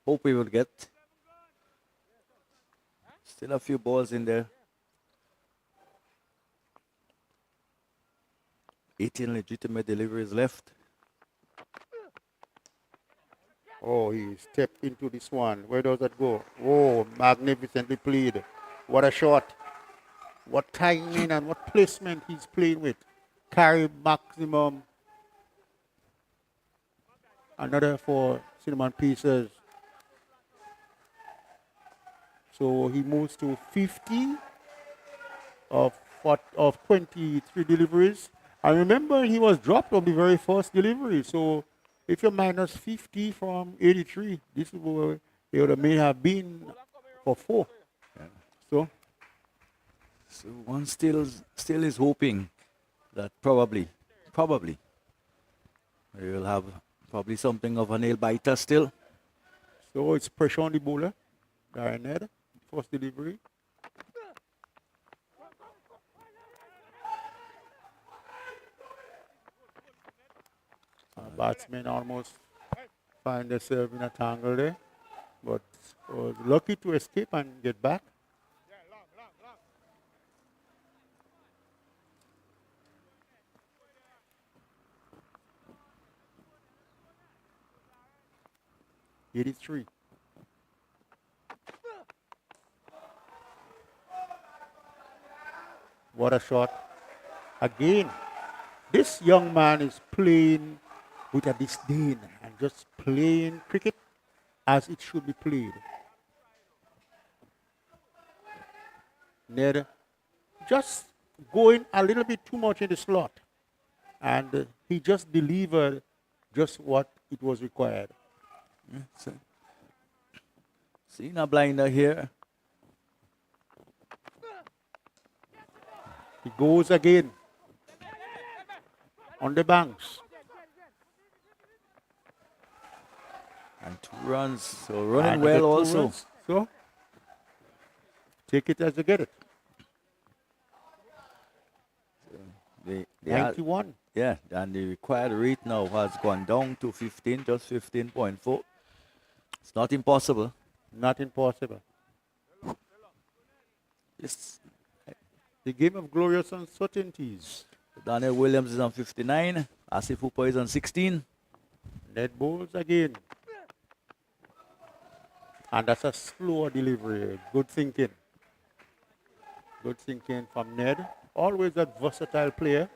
hope we will get. Still a few balls in there. 18 legitimate deliveries left. Oh, he stepped into this one. Where does that go? Oh, magnificently played. What a shot. What timing and what placement he's playing with. Carry maximum. Another for Cinnamon Pieces. So he moves to 50 of 23 deliveries. I remember he was dropped on the very first delivery. So if you're minus 50 from 83, this is where it may have been for 4. Yeah. So one still is hoping that probably we will have probably something of a nail biter still. So it's pressure on the bowler. Darren, first delivery. Batsman almost find themselves in a tangle there, but was lucky to escape and get back. '83. What a shot. Again, this young man is playing with a disdain and just playing cricket as it should be played. Ned just going a little bit too much in the slot, and he just delivered just what it was required. Seeing a blinder here. He goes again. on the banks. And 2 runs. So And running they get well 2 also. runs. So take it as you get it. They are, 91. yeah, and the required rate now has gone down to 15, just 15.4. It's not impossible. Not impossible. It's, The game of glorious uncertainties. Daniel Williams is on 59. Asif Hooper is on 16. Net bowls again. And that's a slower delivery. Good thinking. Good thinking from Ned. Always a versatile player.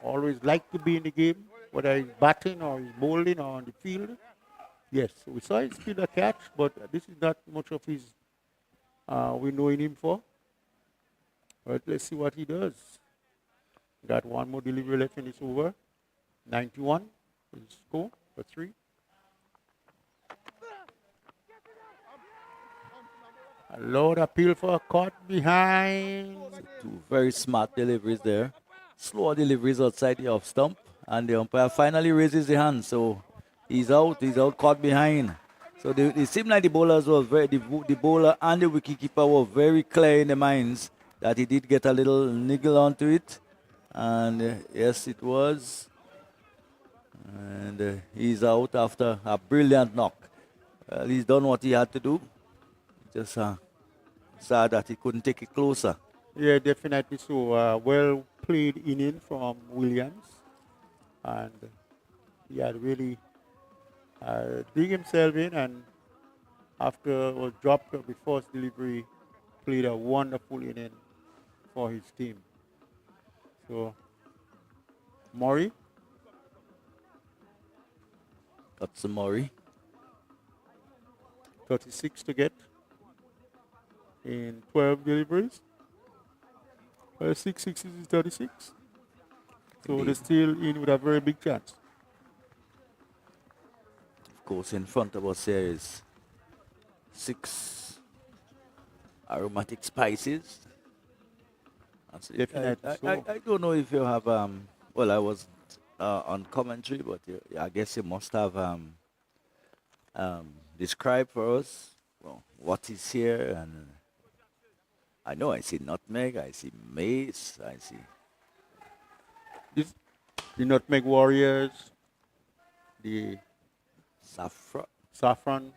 Always like to be in the game, whether he's batting or he's bowling or on the field. Yes, we saw his fielder catch, but this is not much of his we knowing him for. But let's see what he does. Got one more delivery left in this over. 91 is score for 3. A loud appeal for a caught behind. 2 very smart deliveries there. Slower deliveries outside the off stump. And the umpire finally raises the hand. So he's out caught behind. So it seemed like the bowlers were the bowler and the wicketkeeper were very clear in their minds that he did get a little niggle onto it. And yes, it was. And he's out after a brilliant knock. Well, he's done what he had to do. Just sad that he couldn't take it closer. Yeah, definitely so. Well played inning from Williams. And he had really dig himself in, and after was dropped of the first delivery, played a wonderful inning for his team. So, Murray. Got some Murray. 36 to get in 12 deliveries. 6 sixes is 36. So they're still in with a very big chance. Of course, in front of us here is 6 aromatic spices. I don't know if you have, well, I was on commentary, but I guess you must have described for us what is here. And I know I see nutmeg, I see mace, I see the nutmeg warriors, the saffron,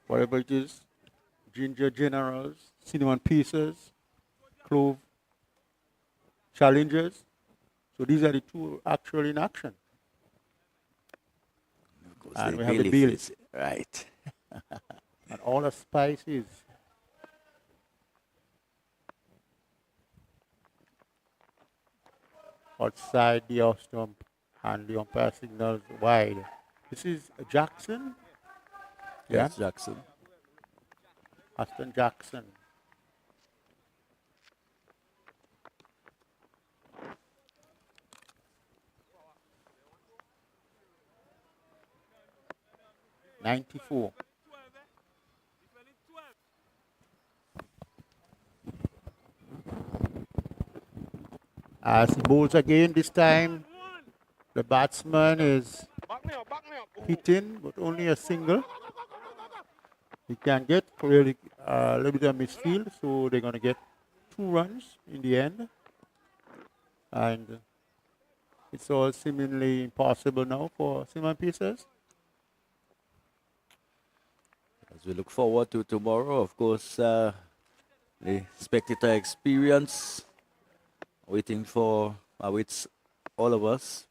whatever it is, ginger generals, cinnamon pieces, clove, challengers. So these are the 2 actually in action. And we have the bill. Right. And all the spices. Outside the off stump, and the umpire signals wide. This is Jackson. Yes, Jackson. Aston Jackson. $94. As he bowls again, this time the batsman is hitting, but only a single. He can get really a little bit of misfield, so they're going to get 2 runs in the end. And it's all seemingly impossible now for Simon Pieces. As we look forward to tomorrow, of course, the spectator experience waiting for awaits all of us.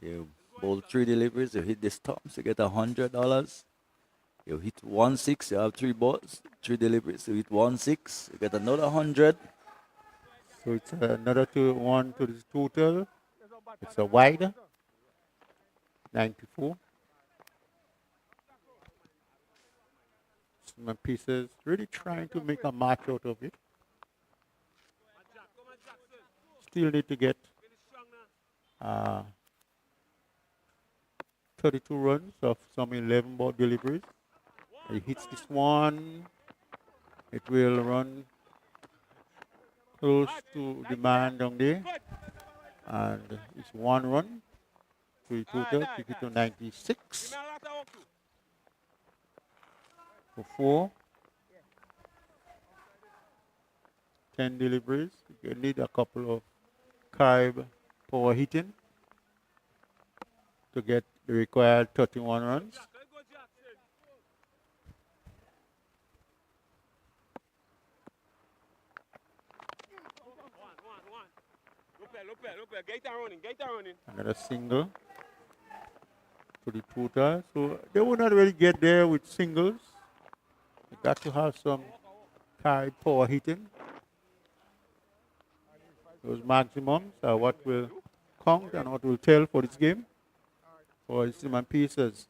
You bowl 3 deliveries, you hit the stumps, you get $100. You hit 1-6, you have 3 balls, 3 deliveries, you hit 1-6, you get another 100. So it's another 1 to the total. It's a wide. 94. Some pieces really trying to make a match out of it. Still need to get 32 runs of some 11 ball deliveries. He hits this one. It will run close to the man down there. And it's 1 run to the total, take it to 96 for 4. 10 deliveries. You need a couple of carb power hitting to get the required 31 runs. Another single to the total. So they will not really get there with singles. You got to have some carb power hitting. Those maximums are what will count and what will tell for this game for the Cinnamon Pieces.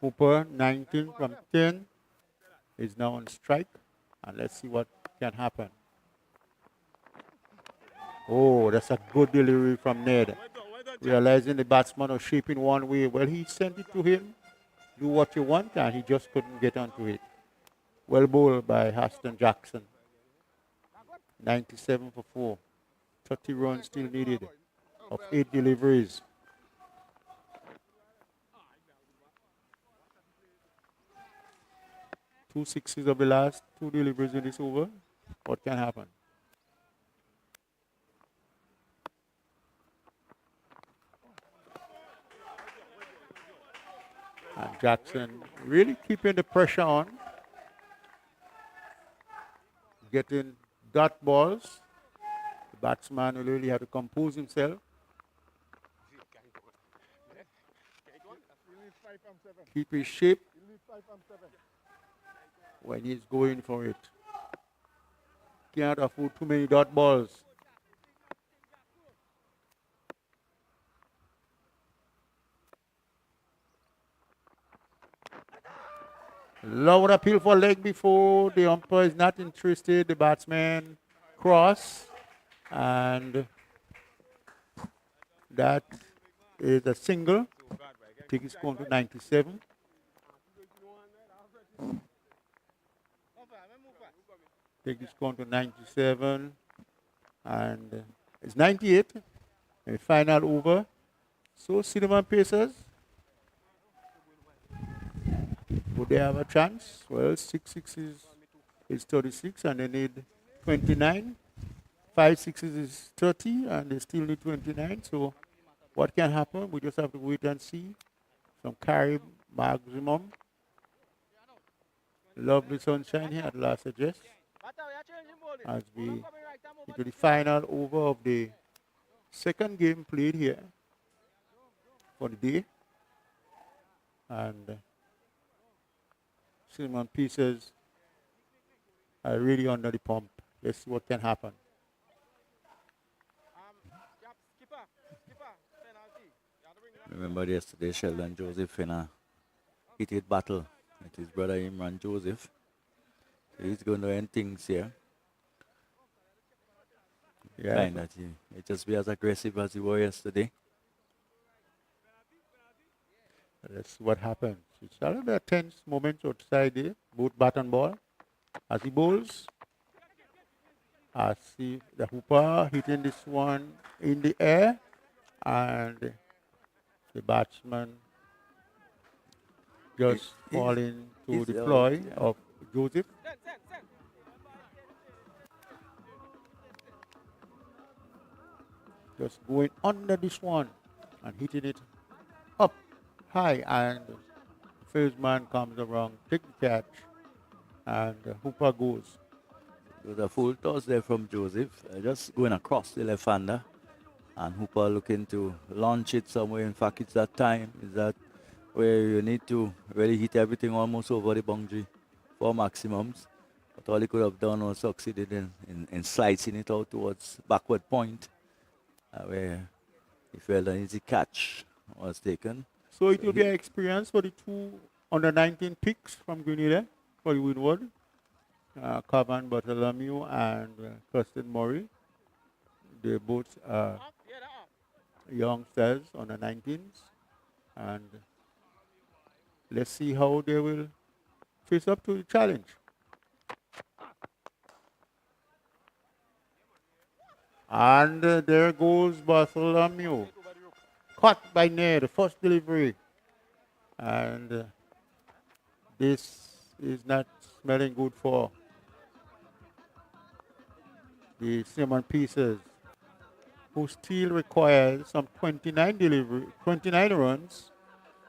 Hooper 19 from 10 is now on strike, and let's see what can happen. Oh, that's a good delivery from Ned. Realizing the batsman was shaping one way. Well, he sent it to him, do what you want, and he just couldn't get onto it. Well bowled by Aston Jackson. 97 for 4. 30 runs still needed of 8 deliveries. Two sixes of the last 2 deliveries in this over. What can happen? And Jackson really keeping the pressure on. Getting dot balls. The batsman will really have to compose himself. Keep his shape when he's going for it. Can't afford too many dot balls. Lower appeal for leg before the umpire is not interested. The batsman cross, and that is a single. I think it's going to 97. I think it's going to 97, and it's 98. And final over. So Cinnamon Pacers, would they have a chance? Well, 6 sixes is 36, and they need 29. 5 sixes is 30, and they still need 29. So what can happen? We just have to wait and see. Some carry maximum. Lovely sunshine here at last address. As we into the final over of the second game played here for the day. And Cinnamon Pieces are really under the pump. Let's see what can happen. Remember yesterday, Sheldon Joseph in a heated battle with his brother Imran Joseph. He's going to end things here. Yeah. Find that he may just be as aggressive as he was yesterday. Let's see what happens. It's a little bit tense moments outside there. Both bat and ball. As he bowls, I see the hooper hitting this one in the air, and the batsman just falling to the ploy of Joseph. Just going under this one and hitting it up high, and the first man comes around, take the catch, and the hooper goes. It was a full toss there from Joseph, just going across the left hander, and Hooper looking to launch it somewhere. In fact, it's that time, is that where you need to really hit everything almost over the boundary for maximums. But all he could have done was succeeded in slicing it out towards backward point, where he felt an easy catch was taken. So it will be an experience for the 2 under 19 picks from Grenada for the Winwood. Cavan Bartholomew and Kirsten Murray. They both are youngsters under 19s. And let's see how they will face up to the challenge. And there goes Bartholomew. Caught by Ned, the first delivery. And this is not smelling good for the Cinnamon Pieces, who still requires some 29 runs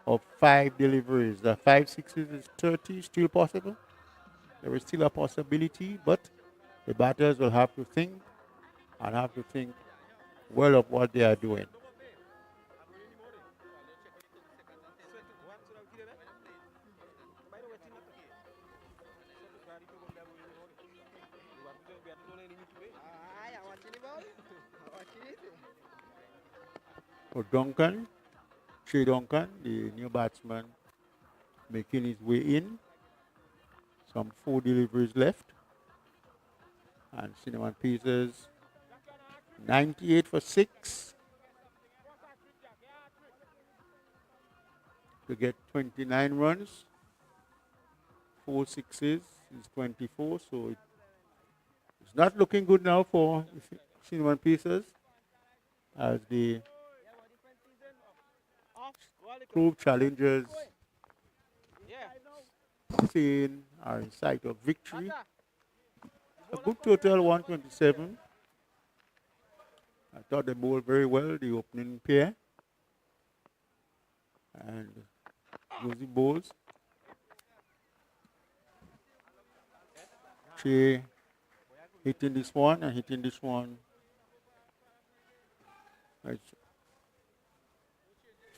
of 5 deliveries. The 5 sixes is 30, still possible. There is still a possibility, but the batters will have to think and have to think well of what they are doing. For Duncan, Shea Duncan, the new batsman, making his way in. Some 4 deliveries left. And Cinnamon Pieces, 98 for 6 to get 29 runs. 4 sixes is 24, so it's not looking good now for Cinnamon Pieces as the Clove challengers are in sight of victory. A good total, 127. I thought they bowled very well, the opening pair. And Josie bowls. She hitting this one and hitting this one. That's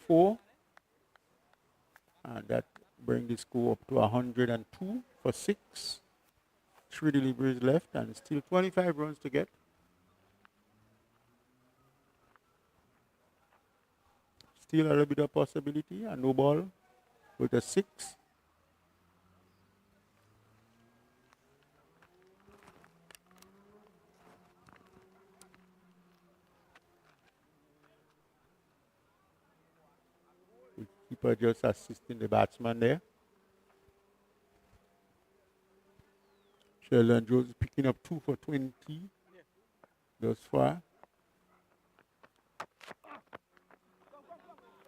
4. And that brings the score up to 102 for 6. 3 deliveries left and still 25 runs to get. Still a little bit of possibility. A no ball with a 6. The keeper just assisting the batsman there. Sheldon Jones picking up 2 for 20 thus far.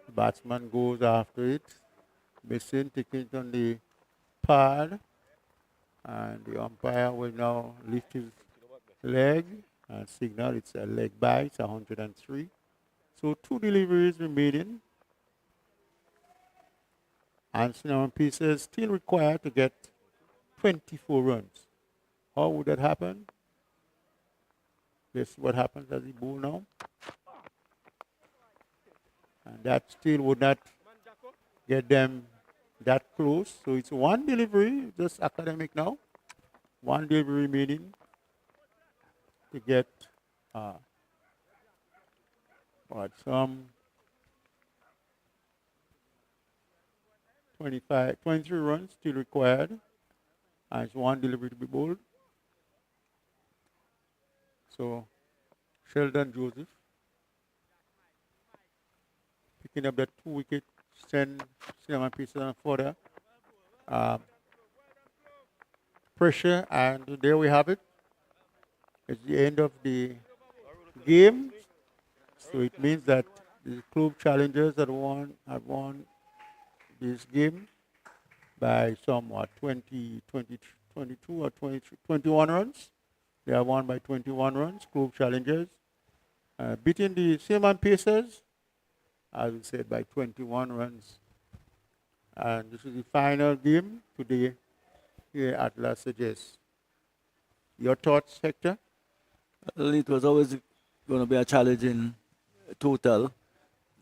The batsman goes after it. Missing, taking it on the pad. And the umpire will now lift his leg and signal it's a leg by. It's 103. So 2 deliveries remaining. And Cinnamon Pieces still required to get 24 runs. How would that happen? Let's see what happens as he bowl now. And that still would not get them that close. So it's 1 delivery, just academic now. 1 delivery remaining to get some 23 runs still required. And it's 1 delivery to be bowled. So Sheldon Joseph picking up that 2 wicket, send Cinnamon Pieces on further pressure, and there we have it. It's the end of the game. So it means that the Clove challengers have won this game by somewhat 22 or 21 runs. They have won by 21 runs, Clove challengers. Beating the Cinnamon Pacers, as we said, by 21 runs. And this is the final game today here at Las Sages. Your thoughts, Hector? Well, it was always going to be a challenging total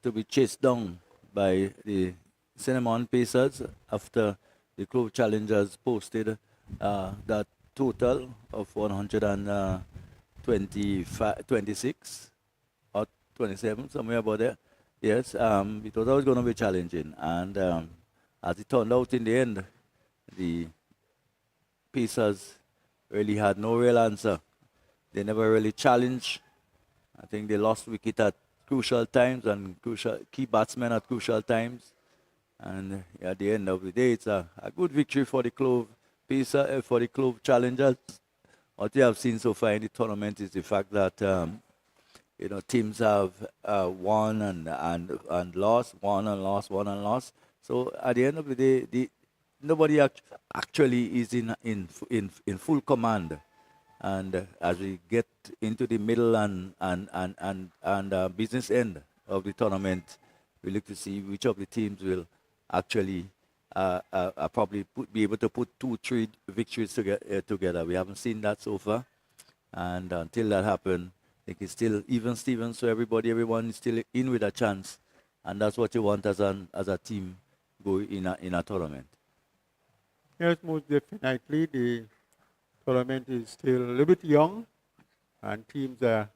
to be chased down by the Cinnamon Pacers after the Clove challengers posted that total of 126 or 27, somewhere about there. Yes, it was always going to be challenging. And as it turned out in the end, the Pacers really had no real answer. They never really challenged. I think they lost wicket at crucial times and key batsmen at crucial times. And at the end of the day, it's a good victory for the Clove for the Clove challengers. What we have seen so far in the tournament is the fact that teams have won and lost, won and lost, won and lost. So at the end of the day, nobody actually is in full command. And as we get into the middle and business end of the tournament, we look to see which of the teams will actually probably be able to put 2-3 victories together. We haven't seen that so far, and until that happens, I think it's still even Steven. So everyone is still in with a chance, and that's what you want as a team go in a tournament. Yes, most definitely. The tournament is still a little bit young, and teams are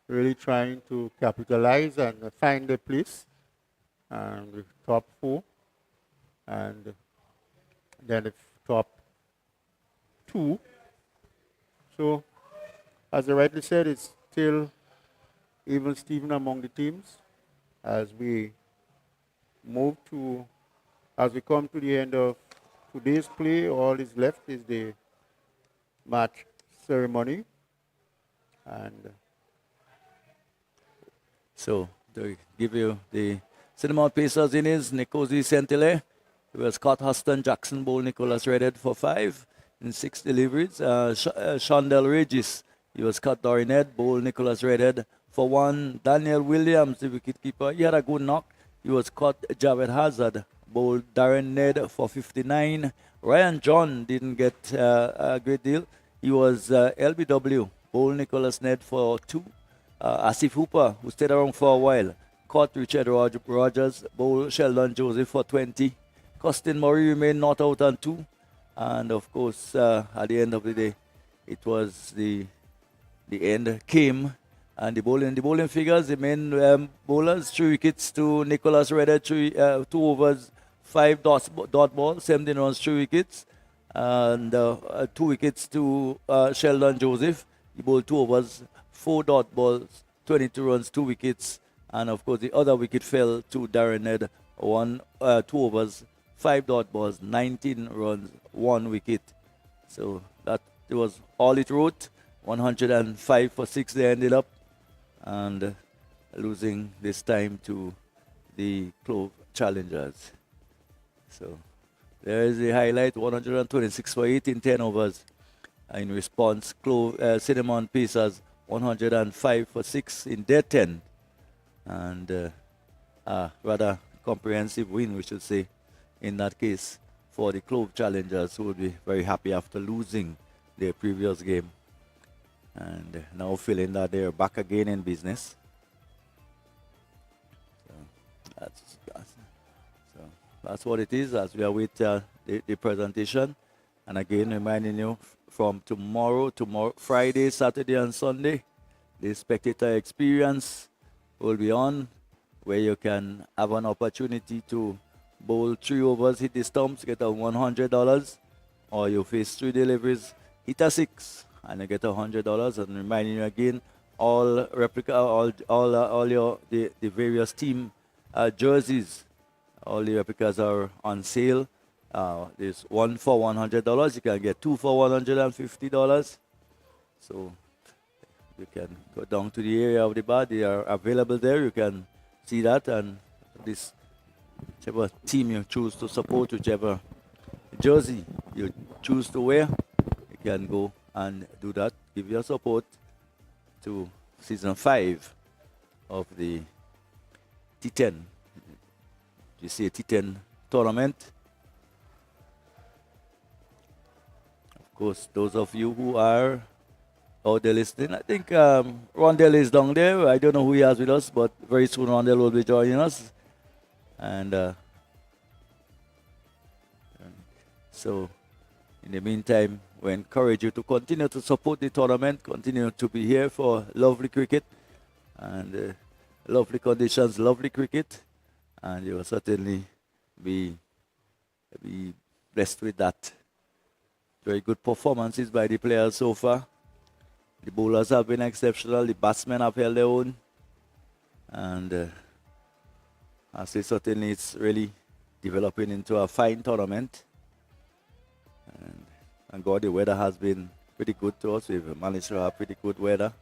really trying to capitalize and find their place, and the top 4, and then the top 2. So, as I rightly said, it's still even Steven among the teams as we come to the end of today's play. All is left is the match ceremony, and so to give you the Cinnamon Pacers in is Nikosi Sentile. It was Scott Huston, Jackson Bowl, Nicholas Redhead for 5 in 6 deliveries. Shondell Regis, he was Scott Dorinette, Bowl, Nicholas Redhead for 1. Daniel Williams, the wicketkeeper, he had a good knock. He was caught Javed Hazard, Bowl, Darren Ned for 59. Ryan John didn't get a great deal. He was LBW, Bowl, Nicholas Ned for 2. Asif Hooper, who stayed around for a while, caught Richard Rogers, Bowl, Sheldon Joseph for 20. Costin Murray remained not out on 2. And of course, at the end of the day, it was the end came. And the bowling figures, the main bowlers, 3 wickets to Nicholas Redder, 2 overs, 5 dot balls, 17 runs, 3 wickets. And 2 wickets to Sheldon Joseph. He bowled 2 overs, 4 dot balls, 22 runs, 2 wickets. And of course, the other wicket fell to Darren Ned, 2 overs, 5 dot balls, 19 runs, 1 wicket. So that was all it wrote. 105 for 6 they ended up, and losing this time to the Clove Challengers. So there is the highlight, 126 for 8 in 10 overs. In response, Cinnamon Pacers 105 for 6 in their 10. And rather comprehensive win, we should say, in that case, for the Clove Challengers, who will be very happy after losing their previous game. And now feeling that they're back again in business. So that's what it is as we await the presentation. And again, reminding you, from tomorrow, Friday, Saturday, and Sunday, the spectator experience will be on, where you can have an opportunity to bowl 3 overs, hit the stumps, get a $100, or you face 3 deliveries, hit a 6, and you get $100. And reminding you again, all the various team jerseys, all the replicas are on sale. There's 1 for $100. You can get 2 for $150. So you can go down to the area of the bar. They are available there. You can see that, and whichever team you choose to support, whichever jersey you choose to wear, you can go and do that. Give your support to season 5 of the T10. You see a T10 tournament. Of course, those of you who are out there listening, I think Rondell is down there. I don't know who he has with us, but very soon Rondell will be joining us. And so, in the meantime, we encourage you to continue to support the tournament, continue to be here for lovely cricket and lovely conditions, lovely cricket, and you will certainly be blessed with that. Very good performances by the players so far. The bowlers have been exceptional. The batsmen have held their own. And I say certainly it's really developing into a fine tournament. And God, the weather has been pretty good to us. We've managed to have pretty good weather.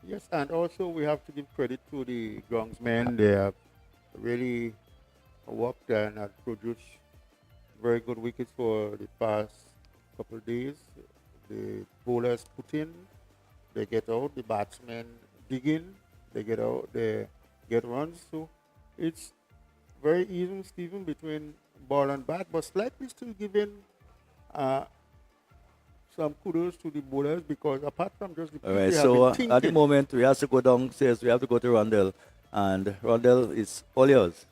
Yes, and also we have to give credit to the groundsmen. They have really worked and have produced very good wickets for the past couple of days. The bowlers put in, they get out, the batsmen dig in, they get out, they get runs. So it's very even, Stephen, between ball and bat, but slightly still giving uh, some kudos to the bowlers because apart from just the All people right, they have so been at the thinking. moment we have to go downstairs. We have to go to Rondell, and Rondell is all yours.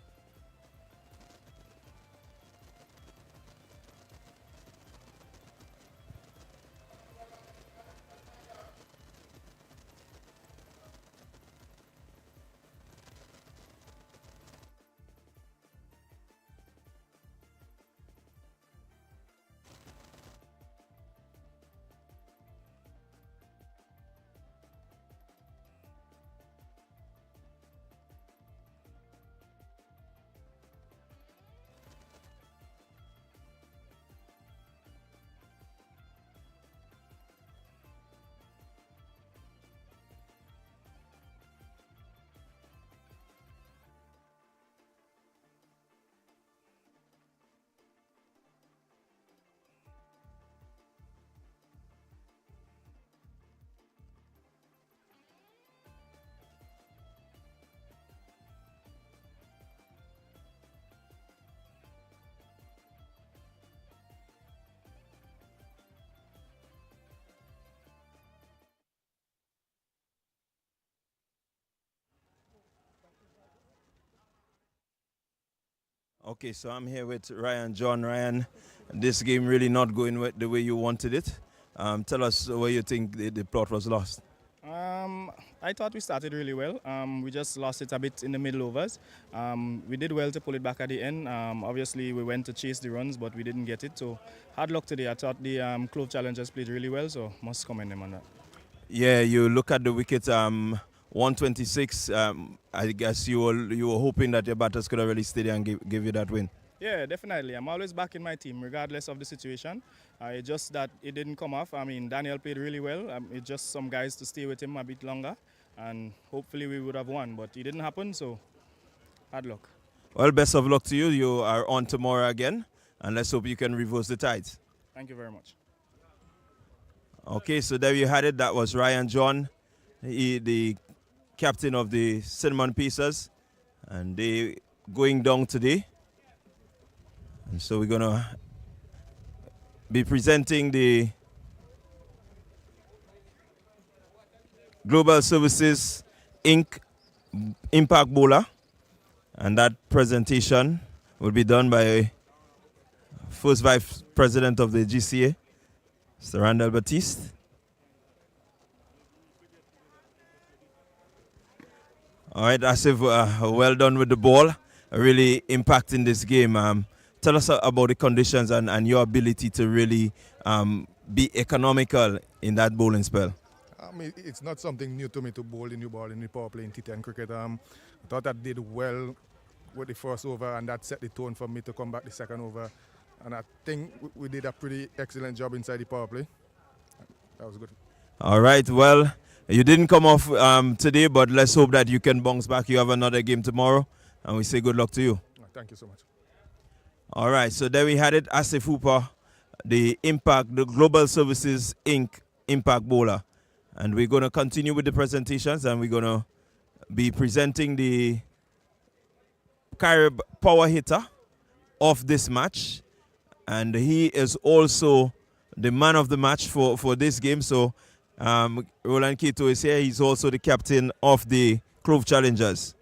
Okay, so I'm here with Ryan John. Ryan, this game really not going the way you wanted it. Tell us where you think the plot was lost. I thought we started really well. We just lost it a bit in the middle overs. We did well to pull it back at the end. Obviously, we went to chase the runs, but we didn't get it. So hard luck today. I thought the Clove challengers played really well, so must commend them on that. Yeah, you look at the wicket, 126. I guess you were hoping that your batters could have really stayed there and give you that win. Yeah, definitely. I'm always backing my team, regardless of the situation. It's just that it didn't come off. I mean, Daniel played really well. It's just some guys to stay with him a bit longer, and hopefully we would have won, but it didn't happen, so hard luck. Well, best of luck to you. You are on tomorrow again, and let's hope you can reverse the tides. Thank you very much. Okay, so there you had it. That was Ryan John, the captain of the Cinnamon Pacers, and they going down today. And so we're gonna be presenting the Global Services Inc. Impact Bowler, and that presentation will be done by first Vice President of the GCA, Mr. Randall Batiste. All right, Asif, well done with the ball, really impacting this game. Tell us about the conditions and your ability to really be economical in that bowling spell. It's not something new to me to bowl the new ball in the power play in T10 cricket. I thought I did well with the first over, and that set the tone for me to come back the second over. And I think we did a pretty excellent job inside the power play. That was good. All right, well, you didn't come off today, but let's hope that you can bounce back. You have another game tomorrow, and we say good luck to you. Thank you so much. All right, so there we had it. Asif Hooper, the Global Services Inc. Impact Bowler. And we're going to continue with the presentations, and we're going to be presenting the Carib power hitter of this match. And he is also the man of the match for this game. So Roland Kito is here. He's also the captain of the Clove Challengers.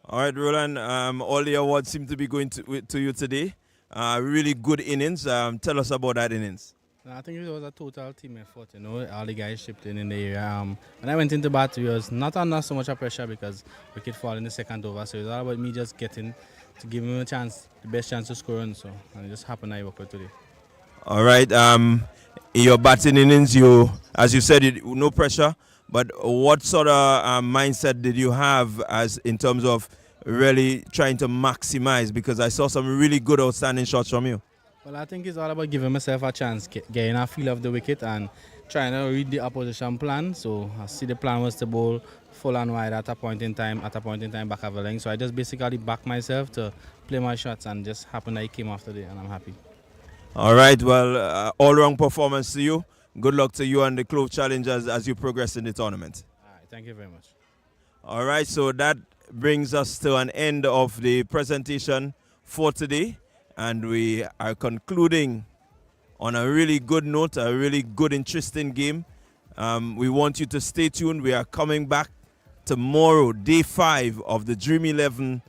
All right, Roland, all the awards seem to be going to you today. Really good innings. Tell us about that innings. I think it was a total team effort, all the guys chipped in the area. When I went into bat, it was not under so much of pressure because we could fall in the second over. So it was all about me just getting to give him a chance, the best chance to score on. So, and it just happened I worked with today. All right. Your batting innings, as you said, no pressure. But what sort of mindset did you have as in terms of really trying to maximize? Because I saw some really good outstanding shots from you. Well, I think it's all about giving myself a chance, getting a feel of the wicket and trying to read the opposition plan. So I see the plan was to bowl full and wide at a point in time, back of the length. So I just basically backed myself to play my shots and just happened that it came off today and I'm happy. All right, well, all-round performance to you. Good luck to you and the Clove Challengers as you progress in the tournament. All right, thank you very much. All right, so that brings us to an end of the presentation for today. And we are concluding on a really good note, a really good, interesting game. We want you to stay tuned. We are coming back tomorrow, day 5 of the Dream 11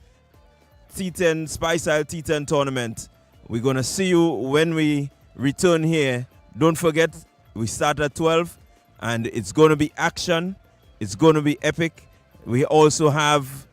T10 Spiceisle T10 tournament. We're going to see you when we return here. Don't forget, we start at 12, and it's going to be action. It's going to be epic. We also have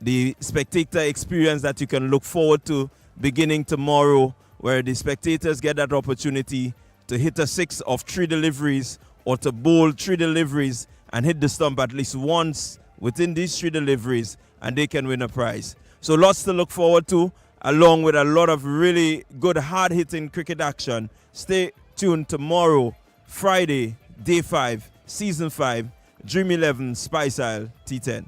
the spectator experience that you can look forward to beginning tomorrow, where the spectators get that opportunity to hit a 6 of 3 deliveries or to bowl 3 deliveries and hit the stump at least once within these 3 deliveries, and they can win a prize. So lots to look forward to, along with a lot of really good hard-hitting cricket action. Stay tuned tomorrow, Friday, day 5, season 5, Dream 11 Spiceisle T10.